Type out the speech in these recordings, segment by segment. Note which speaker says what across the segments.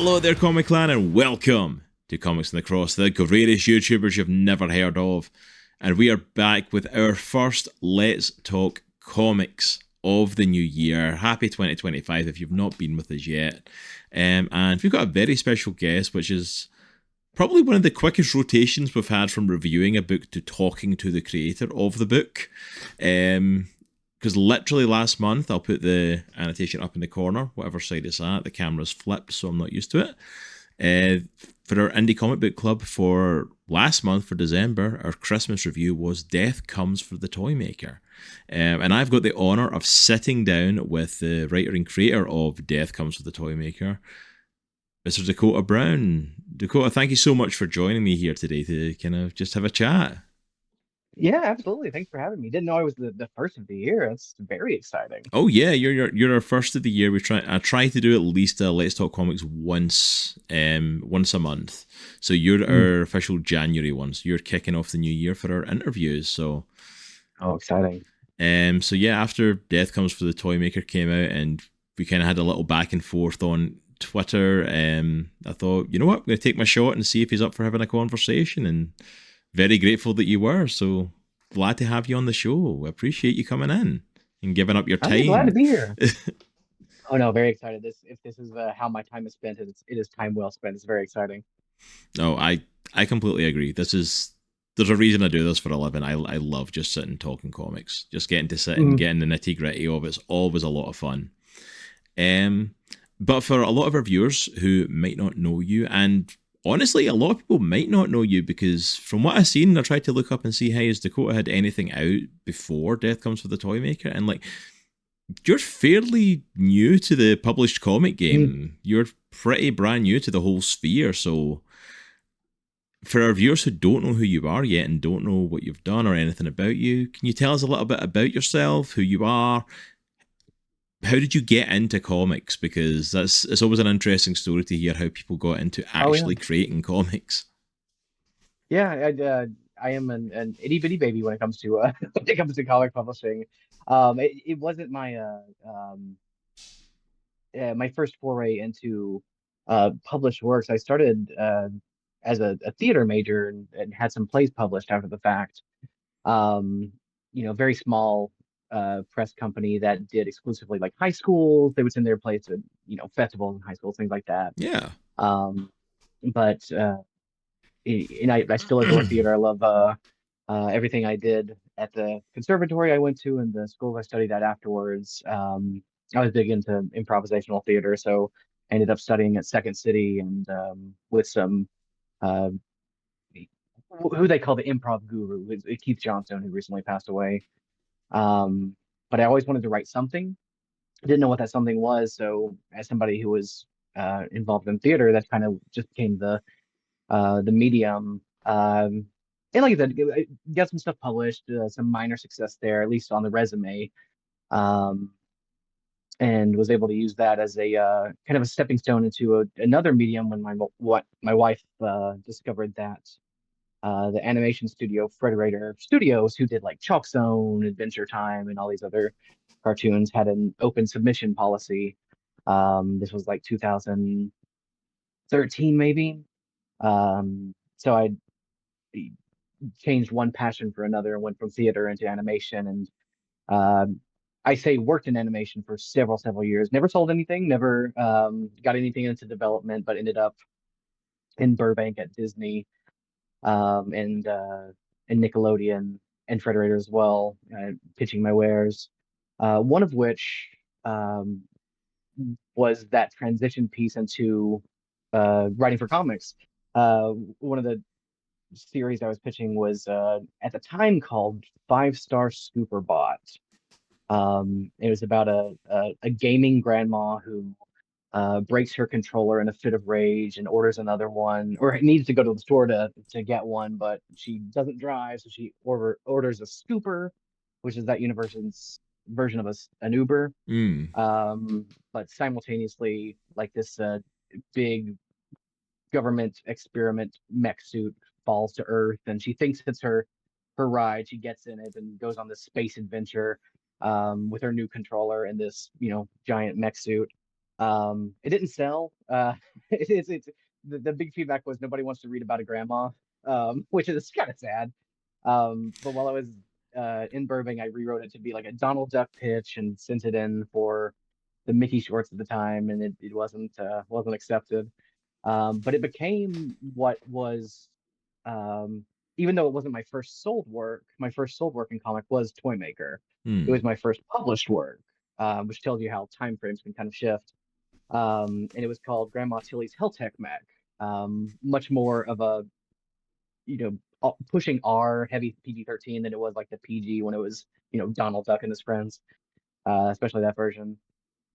Speaker 1: Hello there, Comic Clan, and welcome to Comics in the Cross, the greatest YouTubers you've never heard of. And we are back with our first Let's Talk Comics of the new year. Happy 2025 if you've not been with us yet. And we've got a very special guest, which is probably one of the quickest rotations we've had from reviewing a book to talking to the creator of the book. Because literally last month, I'll put the annotation up in the corner, whatever side it's at. The camera's flipped, so I'm not used to it. For our Indie Comic Book Club for last month, for December, our Christmas review was Death Comes for the Toymaker. And I've got the honour of sitting down with the writer and creator of Death Comes for the Toymaker, Mr. Dakota Brown. Dakota, thank you so much for joining me here today to kind of just have a chat.
Speaker 2: Yeah, absolutely. Thanks for having me. Didn't know I was the first of the year. That's very exciting.
Speaker 1: Oh yeah, you're our first of the year. I try to do at least a Let's Talk Comics once a month. So you're
Speaker 2: Mm.
Speaker 1: our official January one. So you're kicking off the new year for our interviews.
Speaker 2: Oh, exciting.
Speaker 1: So yeah, after Death Comes for the Toymaker came out, and we kind of had a little back and forth on Twitter. I thought, you know what, I'm gonna take my shot and see if he's up for having a conversation. And very grateful that you were. So glad to have you on the show. I appreciate you coming in and giving up your
Speaker 2: I'm glad to
Speaker 1: time.
Speaker 2: be here. Oh no, very excited. If this is how my time is spent, it is time well spent. It's very exciting.
Speaker 1: No, I completely agree. There's a reason I do this for a living. I love just sitting talking comics. Just getting to sit and
Speaker 2: Mhm.
Speaker 1: getting the nitty gritty of it's always a lot of fun. Um, but for a lot of our viewers who might not know you, and honestly, a lot of people might not know you because from what I've seen, I tried to look up and see, hey, has Dakota had anything out before Death Comes for the Toymaker? And like, you're fairly new to the published comic
Speaker 2: Mm.
Speaker 1: game. You're pretty brand new to the whole sphere, so for our viewers who don't know who you are yet and don't know what you've done or anything about you, can you tell us a little bit about yourself, who you are? How did you get into comics? Because it's always an interesting story to hear how people got into
Speaker 2: Oh yeah,
Speaker 1: actually creating comics.
Speaker 2: yeah. I am an itty bitty baby when it comes to when it comes to comic publishing. It wasn't my first foray into published works. I started as a theater major and had some plays published after the fact. um, very small press company that did exclusively like high schools. They would send their plays to, festivals and high schools, things like that.
Speaker 1: Yeah.
Speaker 2: Um, but and I still adore theater. I love everything I did at the conservatory I went to and the schools I studied at afterwards. I was big into improvisational theater, so I ended up studying at Second City and with some uh, who they call the improv guru, Keith Johnstone, who recently passed away. Um, but I always wanted to write something. I didn't know what that something was. So as somebody who was involved in theater, that kind of just became the medium. And like I said, I got some stuff published, some minor success there, at least on the resume, um, and was able to use that as a kind of a stepping stone into another medium when my wife discovered that the animation studio Frederator Studios, who did like Chalk Zone, Adventure Time, and all these other cartoons, had an open submission policy. This was like 2013, maybe. So I changed one passion for another and went from theater into animation. And I say worked in animation for several years. Never sold anything, never got anything into development, but ended up in Burbank at Disney and Nickelodeon and Frederator as well, pitching my wares. One of which um, was that transition piece into writing for comics. One of the series I was pitching was at the time called Five Star Scooper Bot. It was about a gaming grandma who breaks her controller in a fit of rage and orders another one, or needs to go to the store to get one, but she doesn't drive, so she orders a scooper, which is that universe's version of an Uber.
Speaker 1: Mm.
Speaker 2: But simultaneously, like this big government experiment mech suit falls to Earth, and she thinks it's her ride. She gets in it and goes on this space adventure with her new controller and this giant mech suit. It didn't sell. It's the big feedback was nobody wants to read about a grandma, which is kind of sad. But while I was in Burbank, I rewrote it to be like a Donald Duck pitch and sent it in for the Mickey shorts at the time, and it wasn't accepted. But it became what was, um, even though it wasn't my first sold work in comic was Toymaker. It
Speaker 1: Hmm.
Speaker 2: was my first published work, which tells you how time frames can kind of shift. And it was called Grandma Tilly's Helltech Mech. Much more of a, pushing R, heavy PG-13 than it was like the PG when it was, Donald Duck and his friends, especially that version.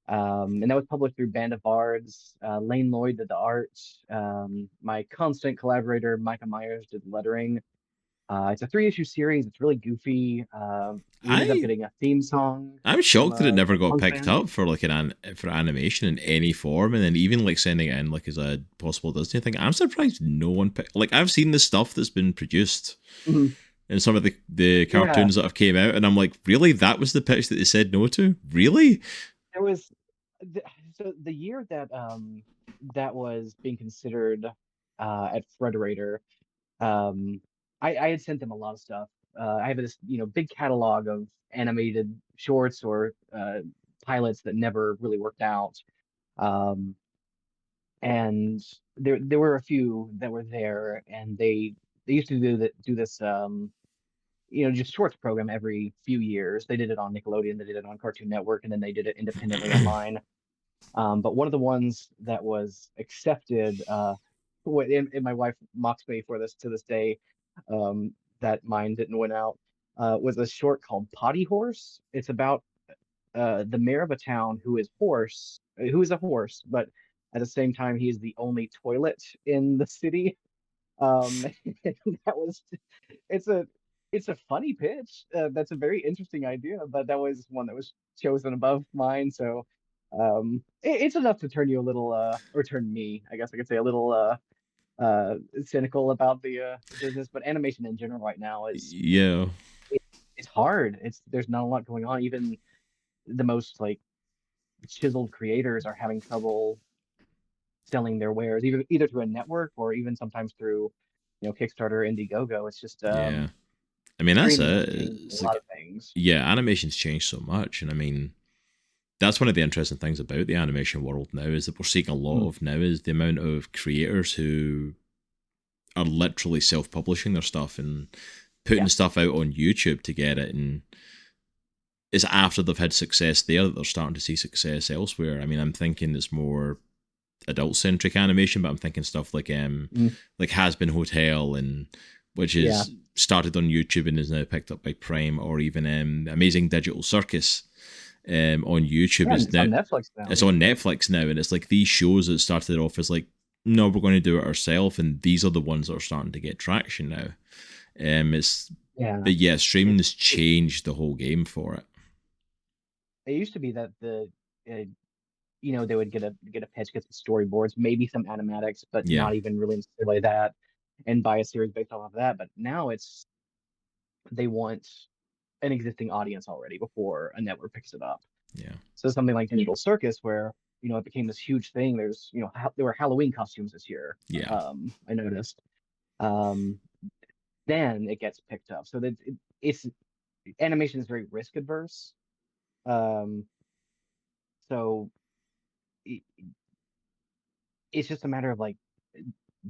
Speaker 2: And that was published through Band of Bards. Lane Lloyd did the art. My constant collaborator, Micah Myers, did lettering. It's a three-issue series. It's really goofy. We ended up
Speaker 1: I
Speaker 2: getting a theme song
Speaker 1: I'm
Speaker 2: from
Speaker 1: shocked that it never
Speaker 2: a
Speaker 1: got
Speaker 2: punk
Speaker 1: picked
Speaker 2: band.
Speaker 1: up for like for animation in any form, and then even like sending it in like as a possible Disney thing. I'm surprised no one picked. Like I've seen the stuff that's been produced
Speaker 2: Mhm.
Speaker 1: in some of the
Speaker 2: Yeah,
Speaker 1: cartoons that have came out, and I'm like, really, that was the pitch that they said no to? Really?
Speaker 2: there was so the year that that was being considered at Frederator. Um, I had sent them a lot of stuff. I have this, big catalog of animated shorts or pilots that never really worked out. Um, and there were a few that were there, and they used to do this just shorts program every few years. They did it on Nickelodeon, they did it on Cartoon Network, and then they did it independently online. But one of the ones that was accepted, and my wife mocks me for this to this day, that mine didn't win out, was a short called Potty Horse. It's about the mayor of a town who is a horse, but at the same time, he is the only toilet in the city. That was it's a it's a funny pitch. That's a very interesting idea, but that was one that was chosen above mine. So it's enough to turn you a little, or turn me, I guess I could say, a little cynical about the business. But animation in general right now
Speaker 1: Yeah.
Speaker 2: it, it's hard. There's not a lot going on. Even the most like chiseled creators are having trouble selling their wares, either through a network or even sometimes through, Kickstarter, Indiegogo. It's just
Speaker 1: Yeah. I mean, that's
Speaker 2: streaming has
Speaker 1: it.
Speaker 2: changed a
Speaker 1: It's
Speaker 2: lot
Speaker 1: like,
Speaker 2: of things.
Speaker 1: yeah, animation's changed so much, and I mean, that's one of the interesting things about the animation world now is that we're seeing a lot
Speaker 2: Mm,
Speaker 1: of now is the amount of creators who are literally self-publishing their stuff and putting
Speaker 2: yeah.
Speaker 1: stuff out on YouTube to get it, and it's after they've had success there that they're starting to see success elsewhere. I mean, I'm thinking it's more adult-centric animation, but I'm thinking stuff
Speaker 2: Mm,
Speaker 1: like Has Been Hotel, and which
Speaker 2: yeah.
Speaker 1: is started on YouTube and is now picked up by Prime, or even Amazing Digital Circus on YouTube
Speaker 2: Yeah, and
Speaker 1: is
Speaker 2: it's
Speaker 1: now
Speaker 2: on Netflix now.
Speaker 1: it's on Netflix now, and it's like these shows that started off as like, no, we're going to do it ourselves, and these are the ones that are starting to get traction now. It's
Speaker 2: Yeah.
Speaker 1: but yeah, streaming
Speaker 2: It,
Speaker 1: has
Speaker 2: it
Speaker 1: changed the whole game for it.
Speaker 2: it used to be that uh, they would get a pitch, get some storyboards, maybe some animatics, but
Speaker 1: Yeah,
Speaker 2: not even really necessarily that, and buy a series based off of that. But now they want an existing audience already before a network picks it up.
Speaker 1: yeah,
Speaker 2: So something like Digital Circus, where it became this huge thing. There's there were Halloween costumes this year.
Speaker 1: yeah,
Speaker 2: I noticed. Um, then it gets picked up. So that it's animation is very risk adverse. Um, so it, it's just a matter of like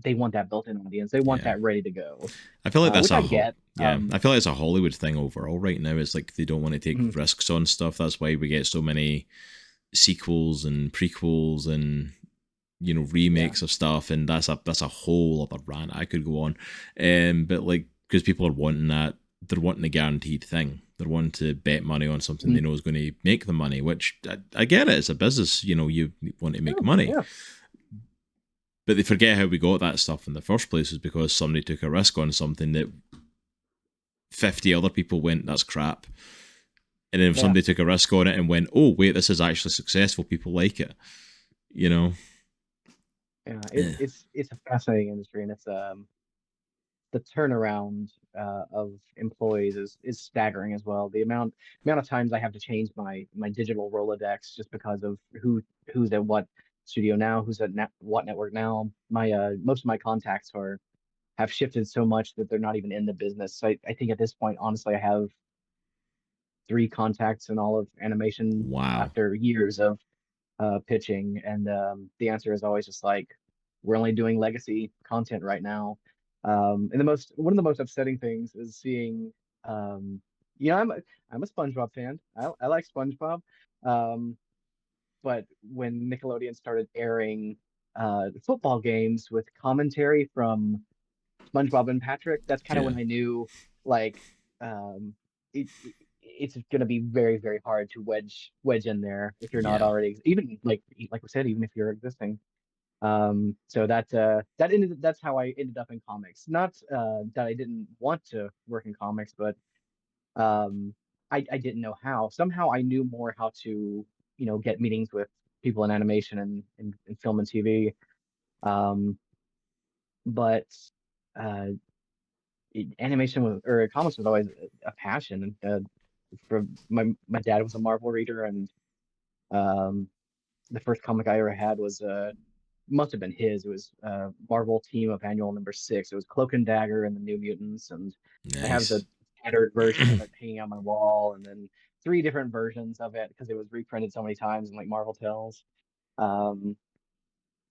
Speaker 2: they want that built-in audience. They want
Speaker 1: yeah.
Speaker 2: that ready to go,
Speaker 1: I feel like that's
Speaker 2: which
Speaker 1: a
Speaker 2: I get.
Speaker 1: yeah. I feel like it's a Hollywood thing overall right now. It's like they don't want to take
Speaker 2: Mhm,
Speaker 1: risks on stuff. That's why we get so many sequels and prequels and
Speaker 2: yeah,
Speaker 1: remakes of stuff, and that's a whole other rant I could go on. But like because people are wanting that, they're wanting a guaranteed thing. They're wanting to bet money on something
Speaker 2: mhm,
Speaker 1: they know is going to make them money. Which I get it. It's a business. You want to make
Speaker 2: yeah,
Speaker 1: money,
Speaker 2: yeah,
Speaker 1: but they forget how we got that stuff in the first place is because somebody took a risk on something that 50 other people went, that's crap. And then if
Speaker 2: yeah.
Speaker 1: somebody took a risk on it and went, oh, wait, this is actually successful, people like it, you know?
Speaker 2: Yeah,
Speaker 1: Eh,
Speaker 2: it's a fascinating industry, and it's the turnaround. of employees is staggering as well. The amount of times I have to change my digital Rolodex just because of who's at what studio now, who's at what network now. My most of my contacts are have shifted so much that they're not even in the business. So I think at this point, honestly, I have three contacts in all of animation
Speaker 1: Wow.
Speaker 2: after years of pitching, and the answer is always just like, we're only doing legacy content right now. And one of the most upsetting things is seeing, um, you know, I'm a SpongeBob fan. I like SpongeBob, um, but when Nickelodeon started airing football games with commentary from SpongeBob and Patrick, that's kind of
Speaker 1: Yeah.
Speaker 2: when I knew like um, it's going to be very, very hard to wedge in there if you're not
Speaker 1: Yeah.
Speaker 2: already even like we said, even if you're existing. So that's how I ended up in comics. Not that I didn't want to work in comics, but um, I didn't know how. Somehow I knew more how to get meetings with people in animation and film and TV. Um, but uh, animation was or comics was always a passion. For my dad was a Marvel reader, and um, the first comic I ever had was must have been his. It was Marvel Team Up Annual #6. It was Cloak and Dagger and the New Mutants, and I have
Speaker 1: Nice.
Speaker 2: the tattered version of it hanging on my wall, and then three different versions of it because it was reprinted so many times in like Marvel Tales. Um,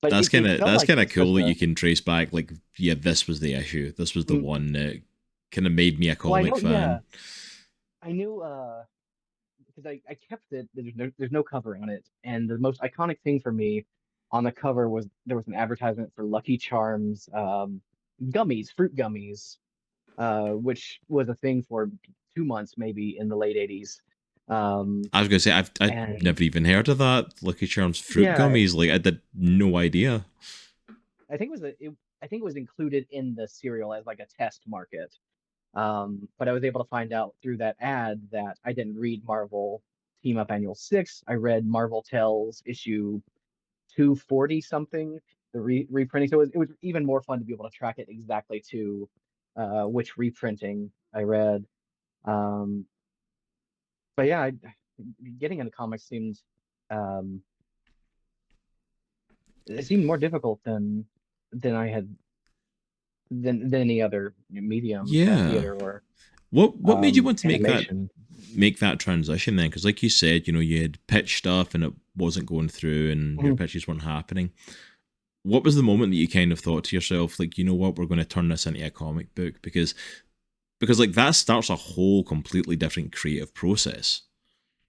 Speaker 2: but it felt
Speaker 1: That's
Speaker 2: like
Speaker 1: kind of
Speaker 2: just such
Speaker 1: cool that
Speaker 2: a
Speaker 1: you can trace back like yeah, this was the issue. This was the
Speaker 2: mm,
Speaker 1: one that kind of made me a
Speaker 2: well, I
Speaker 1: comic
Speaker 2: know, yeah,
Speaker 1: fan.
Speaker 2: I knew because I kept it. There's no cover on it, and the most iconic thing for me on the cover was there was an advertisement for Lucky Charms gummies, fruit gummies, which was a thing for 2 months maybe in the late '80s. Um,
Speaker 1: I was gonna say I've
Speaker 2: and
Speaker 1: never even heard of that. Lucky Charms fruit
Speaker 2: yeah,
Speaker 1: gummies. Like I did no idea.
Speaker 2: I think I think it was included in the cereal as like a test market. But I was able to find out through that ad that I didn't read Marvel Team Up Annual 6. I read Marvel Tales issue 240 something, the reprinting. So it was even more fun to be able to track it exactly to which reprinting I read. Um, but yeah, getting into comics um, it seemed more difficult than I had than any other medium,
Speaker 1: Yeah.
Speaker 2: theater or
Speaker 1: What made you want to
Speaker 2: animation.
Speaker 1: make that transition then? Because like you said, you had pitched stuff and it wasn't going through, and your
Speaker 2: Mhm.
Speaker 1: pitches weren't happening. What was the moment that you kind of thought to yourself, like, you know what, we're going to turn this into a comic book? Because like that starts a whole completely different creative process.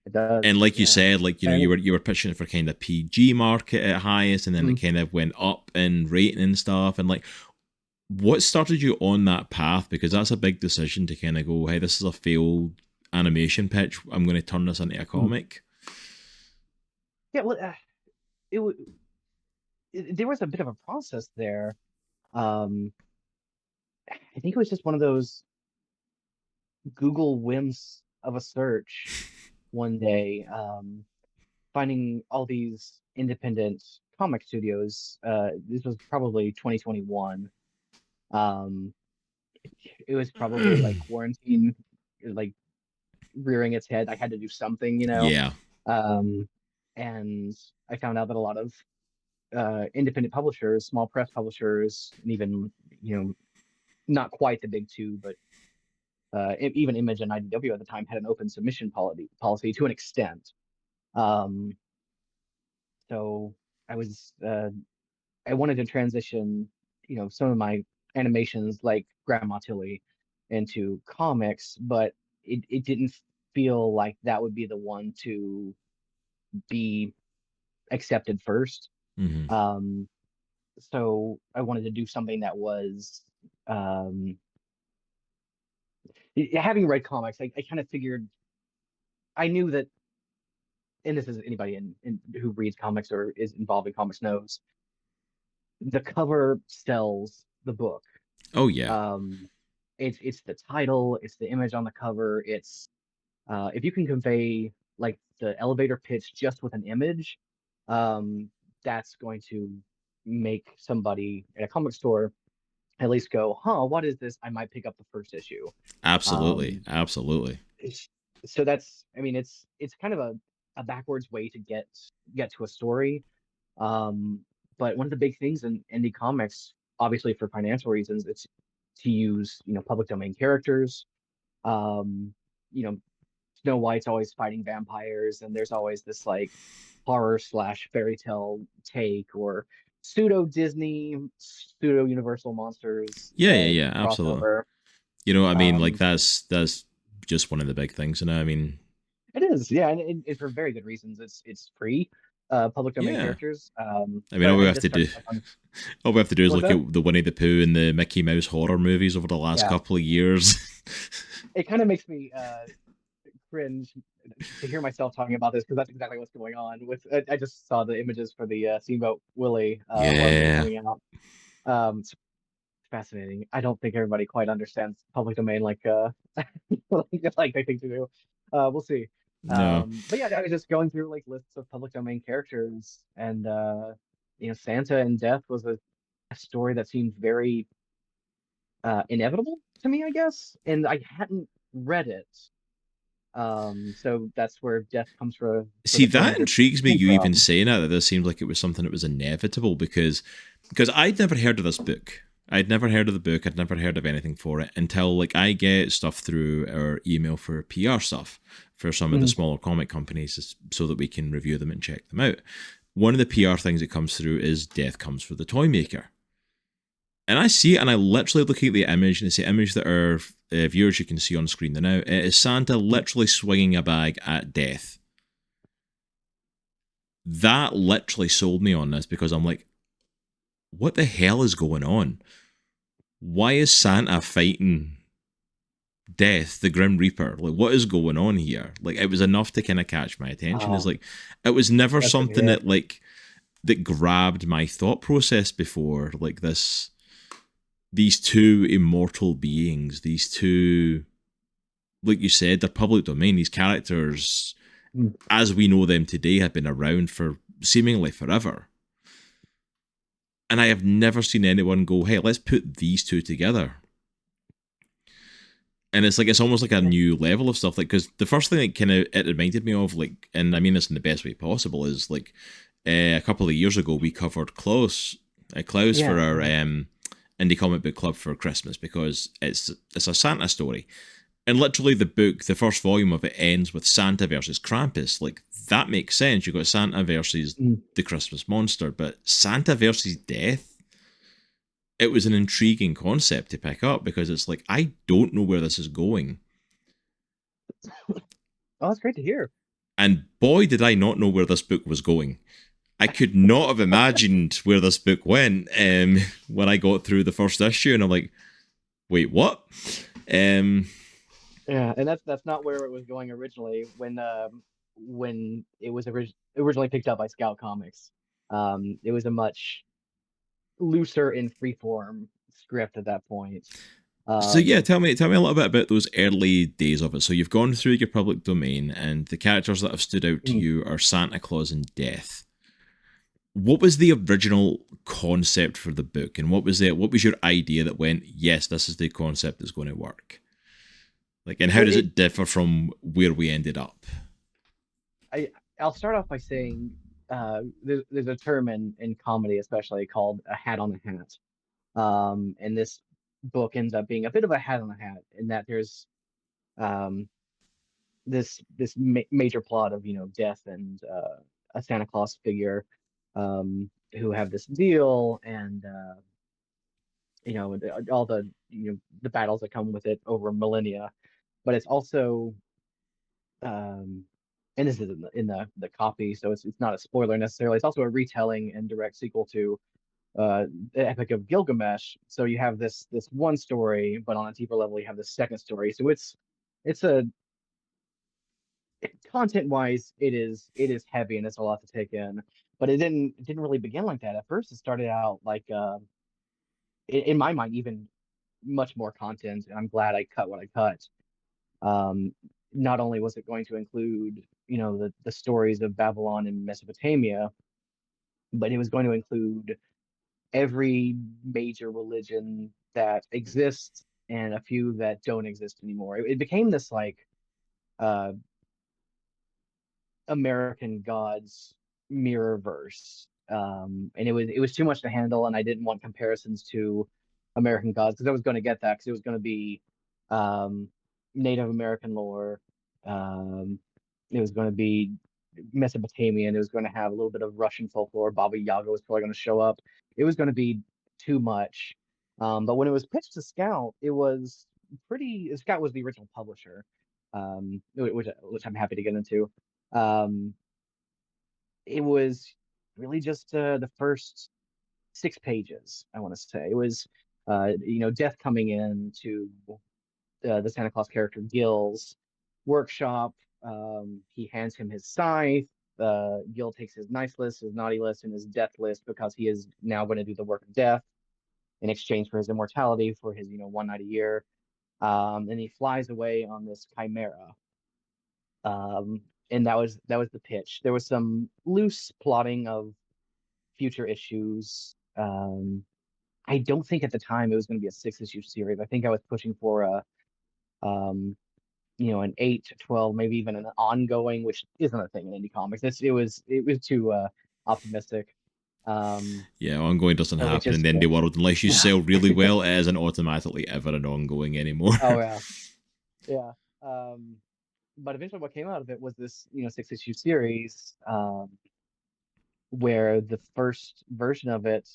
Speaker 2: It
Speaker 1: And
Speaker 2: does,
Speaker 1: like you
Speaker 2: yeah.
Speaker 1: said, like
Speaker 2: And
Speaker 1: you were pitching it for kind of PG market at highest, and then it
Speaker 2: mm,
Speaker 1: kind of went up in rating and stuff. And like, what started you on that path? Because that's a big decision to kind of go, hey, this is a failed animation pitch. I'm going to turn this into a
Speaker 2: mm.
Speaker 1: comic.
Speaker 2: Yeah, well, it, wa- there was a bit of a process there. Um, I think it was just one of those Google whims of a search one day, finding all these independent comic studios. This was probably 2021. Um, it was probably like quarantine, like rearing its head. I had to do something.
Speaker 1: Yeah.
Speaker 2: Um, and I found out that a lot of independent publishers, small press publishers, and even not quite the big two, but even Image and IDW at the time had an open submission policy to an extent. Um, so I was I wanted to transition, some of my animations like Grandma Tilly into comics, but it didn't feel like that would be the one to be accepted first.
Speaker 1: Mm-hmm.
Speaker 2: Um, so I wanted to do something that was um, having read comics, I kind of figured I knew that, and this is anybody who reads comics or is involved in comics knows, the cover sells the book.
Speaker 1: Oh yeah.
Speaker 2: Um, it's the title, it's the image on the cover, it's if you can convey like the elevator pitch just with an image, um, that's going to make somebody at a comic store at least go, huh, what is this? I might pick up the first issue.
Speaker 1: Absolutely,
Speaker 2: Um,
Speaker 1: absolutely.
Speaker 2: it's- so that's, I mean, it's kind of a backwards way to get to a story. Um, but one of the big things in indie comics, obviously for financial reasons, it's to use, public domain characters. Um, you know, Snow White's always fighting vampires, and there's always this like horror slash fairy tale take or pseudo Disney, pseudo Universal monsters
Speaker 1: Yeah, yeah, yeah, absolutely.
Speaker 2: crossover.
Speaker 1: You know, I mean, like
Speaker 2: Um,
Speaker 1: that's just one of the big things, you know. I mean,
Speaker 2: it is, yeah, and for very good reasons. It's free, public domain
Speaker 1: yeah.
Speaker 2: characters.
Speaker 1: I mean,
Speaker 2: So
Speaker 1: all we
Speaker 2: I
Speaker 1: have
Speaker 2: just
Speaker 1: to do,
Speaker 2: started like on
Speaker 1: all we have to do is
Speaker 2: what's
Speaker 1: look
Speaker 2: that?
Speaker 1: at the Winnie the Pooh and the Mickey Mouse horror movies over the last
Speaker 2: Yeah,
Speaker 1: couple of years.
Speaker 2: it kind of makes me cringe to hear myself talking about this because that's exactly what's going on. With I just saw the images for the Steamboat Willie horror movie
Speaker 1: Yeah,
Speaker 2: coming out. It's fascinating. I don't think everybody quite understands public domain like like they think to do. We'll see.
Speaker 1: no.
Speaker 2: But yeah, I was just going through like lists of public domain characters, and Santa and Death was a story that seemed very inevitable to me, I guess, and I hadn't read it. So that's where Death comes for
Speaker 1: See,
Speaker 2: the
Speaker 1: that
Speaker 2: Toymaker
Speaker 1: intrigues me.
Speaker 2: came
Speaker 1: You even
Speaker 2: from.
Speaker 1: saying that this seemed like it was something that was inevitable because I'd never heard of this book. I'd never heard of the book. I'd never heard of anything for it until like I get stuff through our email for PR stuff for some of the
Speaker 2: Mhm.
Speaker 1: smaller comic companies so that we can review them and check them out. One of the PR things that comes through is Death Comes for the Toymaker. And I see it, and I literally look at the image, and it's the image that our viewers you can see on screen now. It is Santa literally swinging a bag at Death. That literally sold me on this because I'm like, what the hell is going on? Why is Santa fighting Death, the Grim Reaper? Like, what is going on here? Like, it was enough to kind of catch my attention. Is
Speaker 2: Oh,
Speaker 1: like, it was never
Speaker 2: that's good to
Speaker 1: something
Speaker 2: hear.
Speaker 1: that grabbed my thought process before. Like these two immortal beings, these two, like you said, they're public domain. These characters,
Speaker 2: Mm.
Speaker 1: as we know them today, have been around for seemingly forever. And I have never seen anyone go, hey, let's put these two together. And it's like it's almost like a
Speaker 2: Yeah.
Speaker 1: new level of stuff. Like, because the first thing that kind of it reminded me of, like, and I mean this in the best way possible, is like a couple of years ago we covered Klaus for
Speaker 2: Yeah.
Speaker 1: our
Speaker 2: Yeah.
Speaker 1: indie comic book club for Christmas because it's a Santa story. And literally, the book, the first volume of it, ends with Santa versus Krampus. Like, that makes sense. You've got Santa versus
Speaker 2: Mm.
Speaker 1: the Christmas monster, but Santa versus Death? It was an intriguing concept to pick up because it's like, I don't know where this is going.
Speaker 2: Oh, that's great to hear.
Speaker 1: And boy, did I not know where this book was going. I could not have imagined where this book went when I got through the first issue, and I'm like, wait, what? Um,
Speaker 2: Yeah, and that's not where it was going originally when it was originally picked up by Scout Comics. It was a much looser in freeform script at that point.
Speaker 1: So yeah,
Speaker 2: Um,
Speaker 1: tell me a little bit about those early days of it. So you've gone through your public domain, and the characters that have stood out to
Speaker 2: mm,
Speaker 1: you are Santa Claus and Death. What was the original concept for the book, and what was your idea that went, yes, this is the concept that's going to work? Like, and how
Speaker 2: well,
Speaker 1: does it differ from where we ended up?
Speaker 2: I I'll start off by saying there's a term in comedy especially called a hat on a hat. And this book ends up being a bit of a hat on a hat in that there's um major plot of Death and a Santa Claus figure who have this deal, and all the the battles that come with it over millennia. But it's also um and this is in the copy, so it's not a spoiler necessarily. It's also a retelling and direct sequel to the Epic of Gilgamesh. So you have this one story, but on a deeper level you have the second story. So it's a content wise, it is heavy and it's a lot to take in. But it didn't really begin like that. At first, it started out like in my mind even much more content, and I'm glad I cut what I cut. Um, Not only was it going to include the stories of Babylon and Mesopotamia, but it was going to include every major religion that exist and a few that don't exist anymore. It became this like uh American Gods mirror verse. And it was too much to handle, and I didn't want comparisons to American Gods because I was going to get that because it was going to be um, Native American lore. Um, it was going to be Mesopotamian. It was going to have a little bit of Russian folklore. Baba Yaga was probably going to show up. It was going to be too much. But when it was pitched to Scout, it was pretty. Scout was the original publisher, which I'm happy to get into. Um, it was really just the first 6 pages, I want to say. It was, Death coming in to the Santa Claus character Gil's workshop. He hands him his scythe. Gil takes his nice list, his naughty list, and his death list because he is now going to do the work of death in exchange for his immortality for his, one night a year. And he flies away on this chimera. And that was the pitch. There was some loose plotting of future issues. I don't think at the time it was going to be a 6 issue series. I think I was pushing for um, an 8 to 12, maybe even an ongoing, which isn't a thing in indie comics. It was too optimistic. Um,
Speaker 1: Yeah, ongoing doesn't
Speaker 2: which
Speaker 1: happen in
Speaker 2: is
Speaker 1: the indie world unless you
Speaker 2: yeah.
Speaker 1: sell really well. It isn't automatically ever an ongoing anymore.
Speaker 2: Oh yeah, yeah. But eventually, what came out of it was this 6 issue series, where the first version of it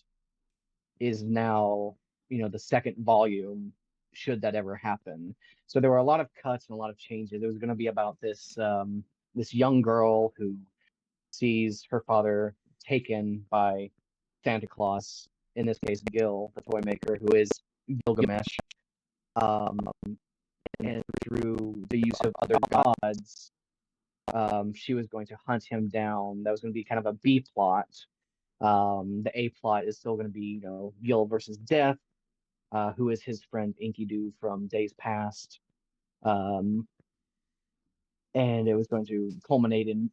Speaker 2: is now, the second volume, should that ever happen. So there were a lot of cuts and a lot of changes. It was going to be about this young girl who sees her father taken by Santa Claus, in this case Gil, the toy maker, who is Gilgamesh. Um, and through the use of other gods, she was going to hunt him down. That was going to be kind of a B plot. The A plot is still going to be, Gil versus Death, who is his friend Enkidu from days past. Um, and it was going to culminate in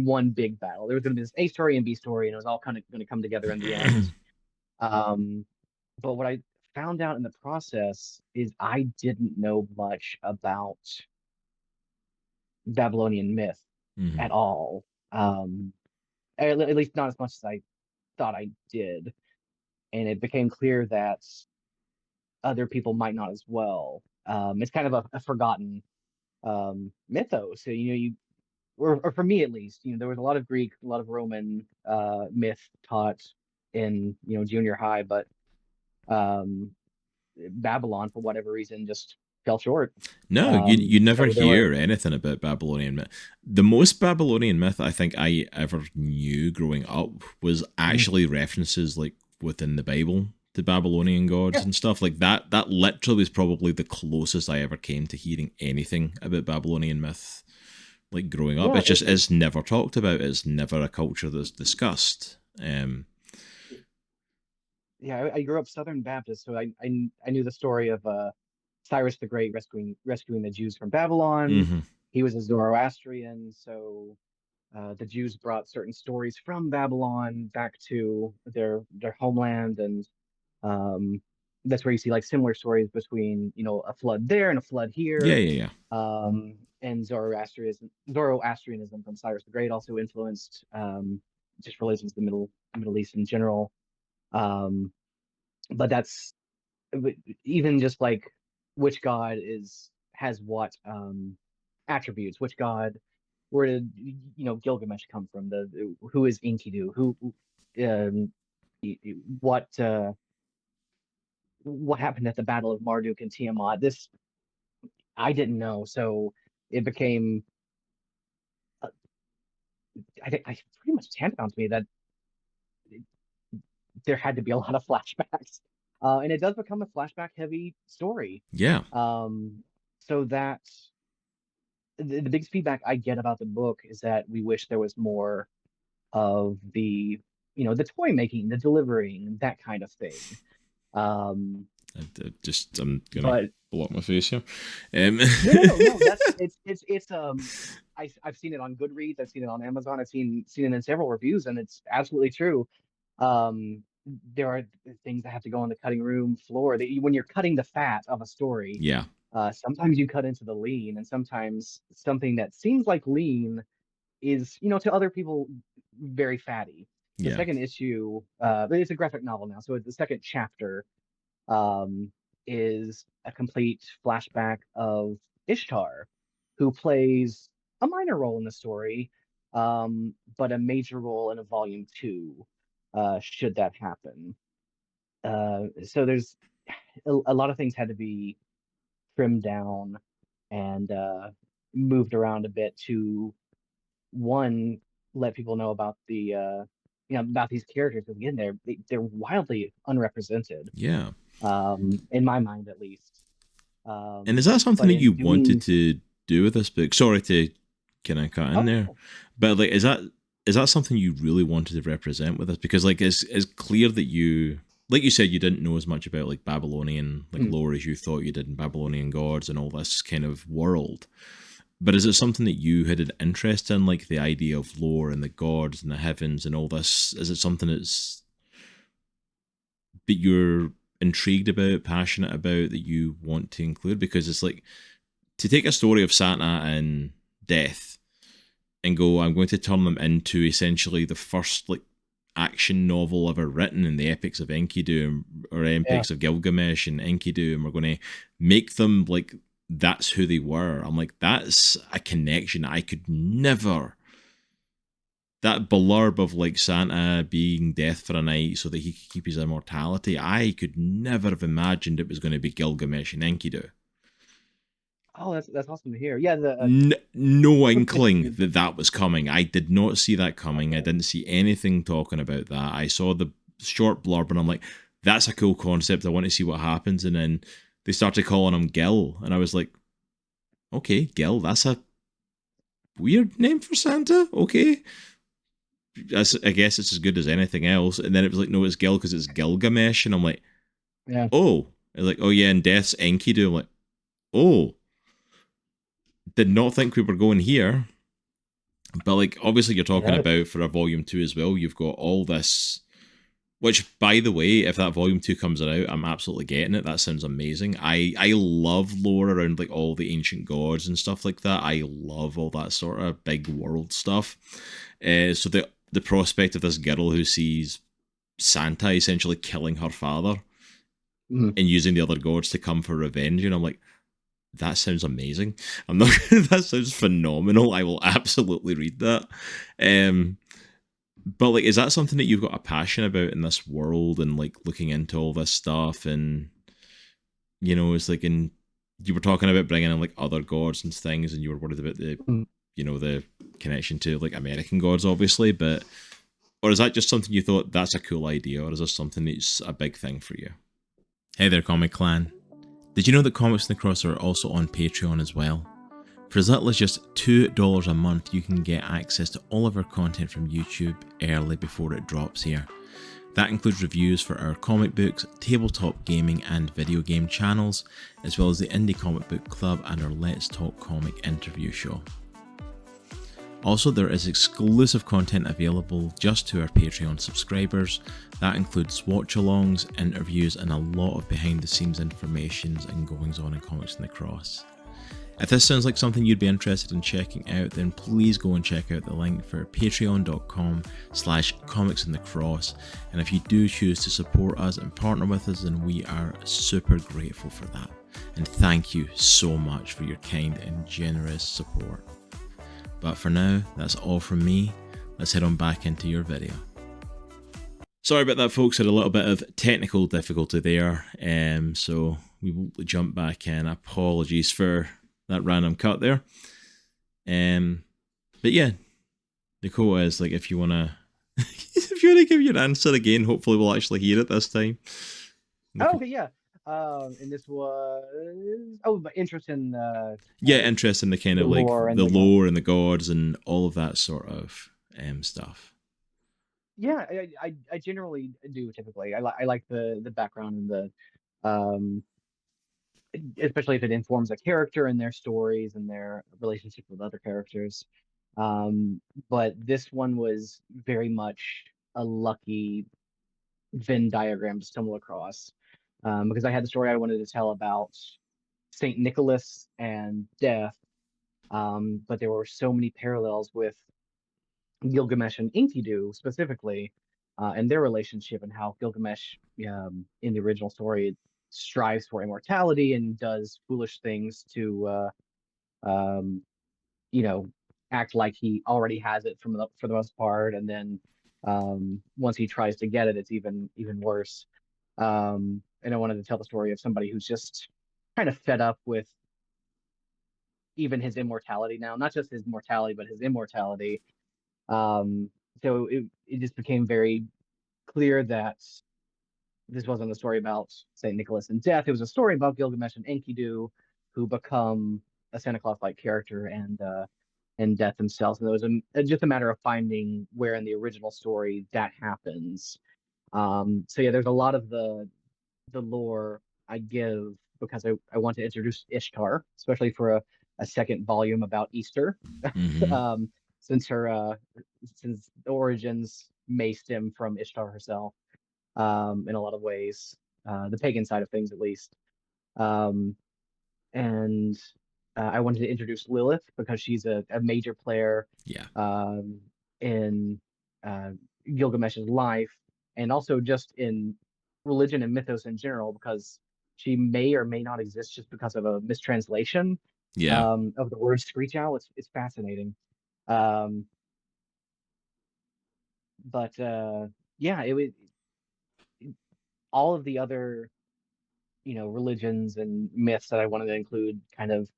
Speaker 2: one big battle. There was going to be this A story and B story, and it was all kind of going to come together in the end. Um, but what I found out in the process is I didn't know much about Babylonian myth
Speaker 1: Mhm.
Speaker 2: at all. At least not as much as I thought I did. And it became clear that other people might not as well. It's kind of a forgotten mythos. So, or for me at least, there was a lot of Greek, a lot of Roman myth taught in, junior high, but um, Babylon, for whatever reason, just fell short.
Speaker 1: No, you never
Speaker 2: So there were,
Speaker 1: hear anything about Babylonian myth. The most Babylonian myth I think I ever knew growing up was
Speaker 2: mm,
Speaker 1: actually references like within the Bible to Babylonian gods
Speaker 2: yeah,
Speaker 1: and stuff like that. That literally was probably the closest I ever came to hearing anything about Babylonian myth. Like growing up,
Speaker 2: yeah,
Speaker 1: it's just it's never talked about. It's never a culture that's discussed.
Speaker 2: yeah. I grew up Southern Baptist, so I knew the story of Cyrus the Great rescuing the Jews from Babylon.
Speaker 1: Mm-hmm.
Speaker 2: He was a Zoroastrian, so the Jews brought certain stories from Babylon back to their homeland, and um, that's where you see like similar stories between a flood there and a flood
Speaker 1: Yeah,
Speaker 2: here.
Speaker 1: yeah, yeah.
Speaker 2: And Zoroastrianism from Cyrus the Great also influenced just religions in the Middle East in general. Um, but that's even just like which god has what attributes, which god, where did Gilgamesh come from, the who is Enkidu, who um what what happened at the Battle of Marduk and Tiamat. This I didn't know, so it became uh, I think I pretty much tantamount to me that there had to be a lot of flashbacks, and it does become a flashback heavy story.
Speaker 1: Yeah.
Speaker 2: um so that the biggest feedback I get about the book is that we wish there was more of the toy making, the delivering, that kind of thing. Um,
Speaker 1: I'm gonna
Speaker 2: but
Speaker 1: block my face here.
Speaker 2: no, that's it's I've seen it on Goodreads, I've seen it on Amazon, I've seen it in several reviews, and it's absolutely true. there are things that have to go on the cutting room floor. When you're cutting the fat of a story,
Speaker 1: Yeah.
Speaker 2: sometimes you cut into the lean, and sometimes something that seems like lean is, to other people, very fatty. The
Speaker 1: Yeah.
Speaker 2: second issue, it's a graphic novel now, so the second chapter um, is a complete flashback of Ishtar, who plays a minor role in the story, but a major role in a volume two, should that happen. So there's a lot of things had to be trimmed down and moved around a bit to, one, let people know about about these characters, because again, they're wildly unrepresented,
Speaker 1: Yeah.
Speaker 2: in my mind at least.
Speaker 1: And is that something
Speaker 2: But
Speaker 1: that
Speaker 2: in
Speaker 1: you wanted
Speaker 2: doing,
Speaker 1: to do with this book? Sorry to kind of cut in
Speaker 2: oh
Speaker 1: there,
Speaker 2: no,
Speaker 1: but like, is that something you really wanted to represent with this? Because like, it's clear that you, like you said, you didn't know as much about like Babylonian like
Speaker 2: mm,
Speaker 1: lore as you thought you did in Babylonian gods and all this kind of world. But is it something that you had an interest in, like the idea of lore and the gods and the heavens and all this? Is it something that you're intrigued about, passionate about, that you want to include? Because it's like, to take a story of Santa and death and go, I'm going to turn them into essentially the first like action novel ever written in the epics of Enkidu or
Speaker 2: yeah.
Speaker 1: epics of Gilgamesh and Enkidu, and we're going to make them like that's who they were. I'm like, that's a connection I could never. That blurb of like Santa being death for a night so that he could keep his immortality, I could never have imagined it was going to be Gilgamesh and Enkidu.
Speaker 2: Oh, that's awesome to hear. Yeah, the
Speaker 1: No
Speaker 2: quick
Speaker 1: inkling
Speaker 2: history.
Speaker 1: that that was coming. I did not see that coming. I
Speaker 2: Okay.
Speaker 1: didn't see anything talking about that. I saw the short blurb and I'm like, that's a cool concept. I want to see what happens. And then they started calling him Gil. And I was like, okay, Gil, that's a weird name for Santa. Okay. I guess it's as good as anything else. And then it was like, no, it's Gil because it's Gilgamesh. And I'm like,
Speaker 2: Yeah.
Speaker 1: oh. And like, oh yeah, and Death's Enkidu. I'm like, oh. Did not think we were going here. But like, obviously, you're talking
Speaker 2: Yeah.
Speaker 1: about for a volume two as well. You've got all this, which, by the way, if that volume two comes out, I'm absolutely getting it. That sounds amazing. I love lore around like all the ancient gods and stuff like that. I love all that sort of big world stuff. So the prospect of this girl who sees Santa essentially killing her father
Speaker 2: Mhm.
Speaker 1: and using the other gods to come for revenge, and I'm like, that sounds amazing. I'm not. That sounds phenomenal. I will absolutely read that. Um, but like, is that something that you've got a passion about in this world and like looking into all this stuff? And it's like, in you were talking about bringing in like other gods and things, and you were worried about
Speaker 2: Mhm.
Speaker 1: the connection to like American gods, obviously. But or is that just something you thought that's a cool idea, or is this something that's a big thing for you? Hey there, Comic Clan. Did you know that Comics in the Cross are also on Patreon as well? For as little as just $2 a month, you can get access to all of our content from YouTube early before it drops here. That includes reviews for our comic books, tabletop gaming, and video game channels, as well as the Indie Comic Book Club and our Let's Talk Comic interview show. Also, there is exclusive content available just to our Patreon subscribers. That includes watch-alongs, interviews, and a lot of behind-the-scenes information and goings-on in Comics in the Cross. If this sounds like something you'd be interested in checking out, then please go and check out the link for patreon.com/comicsinthecross. And if you do choose to support us and partner with us, then we are super grateful for that. And thank you so much for your kind and generous support. But for now, that's all from me. Let's head on back into your video. Sorry about that, folks. Had a little bit of technical difficulty there. So we will jump back in. Apologies for that random cut there. But yeah, Dakota is like, if you wanna give your answer again, hopefully we'll actually hear it this time.
Speaker 2: Oh, okay, yeah. And this was, but interest in
Speaker 1: Yeah, interest in the kind
Speaker 2: the
Speaker 1: of like
Speaker 2: lore and
Speaker 1: the
Speaker 2: the gods.
Speaker 1: lore and the gods and all of that sort of stuff.
Speaker 2: Yeah, I generally do typically. I like the background and the um especially if it informs a character and their stories and their relationship with other characters. Um, but this one was very much a lucky. Venn diagram to stumble across, because I had the story I wanted to tell about Saint Nicholas and death, but there were so many parallels with Gilgamesh and Enkidu specifically, and their relationship, and how Gilgamesh, in the original story, strives for immortality and does foolish things to, um, you know, act like he already has it for the most part, and then once he tries to get it, it's even worse. And I wanted to tell the story of somebody who's just kind of fed up with even his immortality now, not just his mortality, but his immortality. Um, so it just became very clear that this wasn't a story about Saint Nicholas and death. It was a story about Gilgamesh and Enkidu, who become a Santa Claus-like character, and death themselves. And it was just a matter of finding where in the original story that happens. So yeah, there's a lot of the lore I give because I want to introduce Ishtar, especially for a second volume about Easter,
Speaker 1: Mm-hmm.
Speaker 2: um, since her since the origins may stem from Ishtar herself, in a lot of ways, the pagan side of things at least. Um, and I wanted to introduce Lilith because she's a major player,
Speaker 1: Yeah.
Speaker 2: um, in uh, Gilgamesh's life, and also just in religion and mythos in general, because she may or may not exist just because of a mistranslation,
Speaker 1: Yeah.
Speaker 2: of the word screech owl. It's fascinating. Um, but yeah, it was all of the other, religions and myths that I wanted to include kind of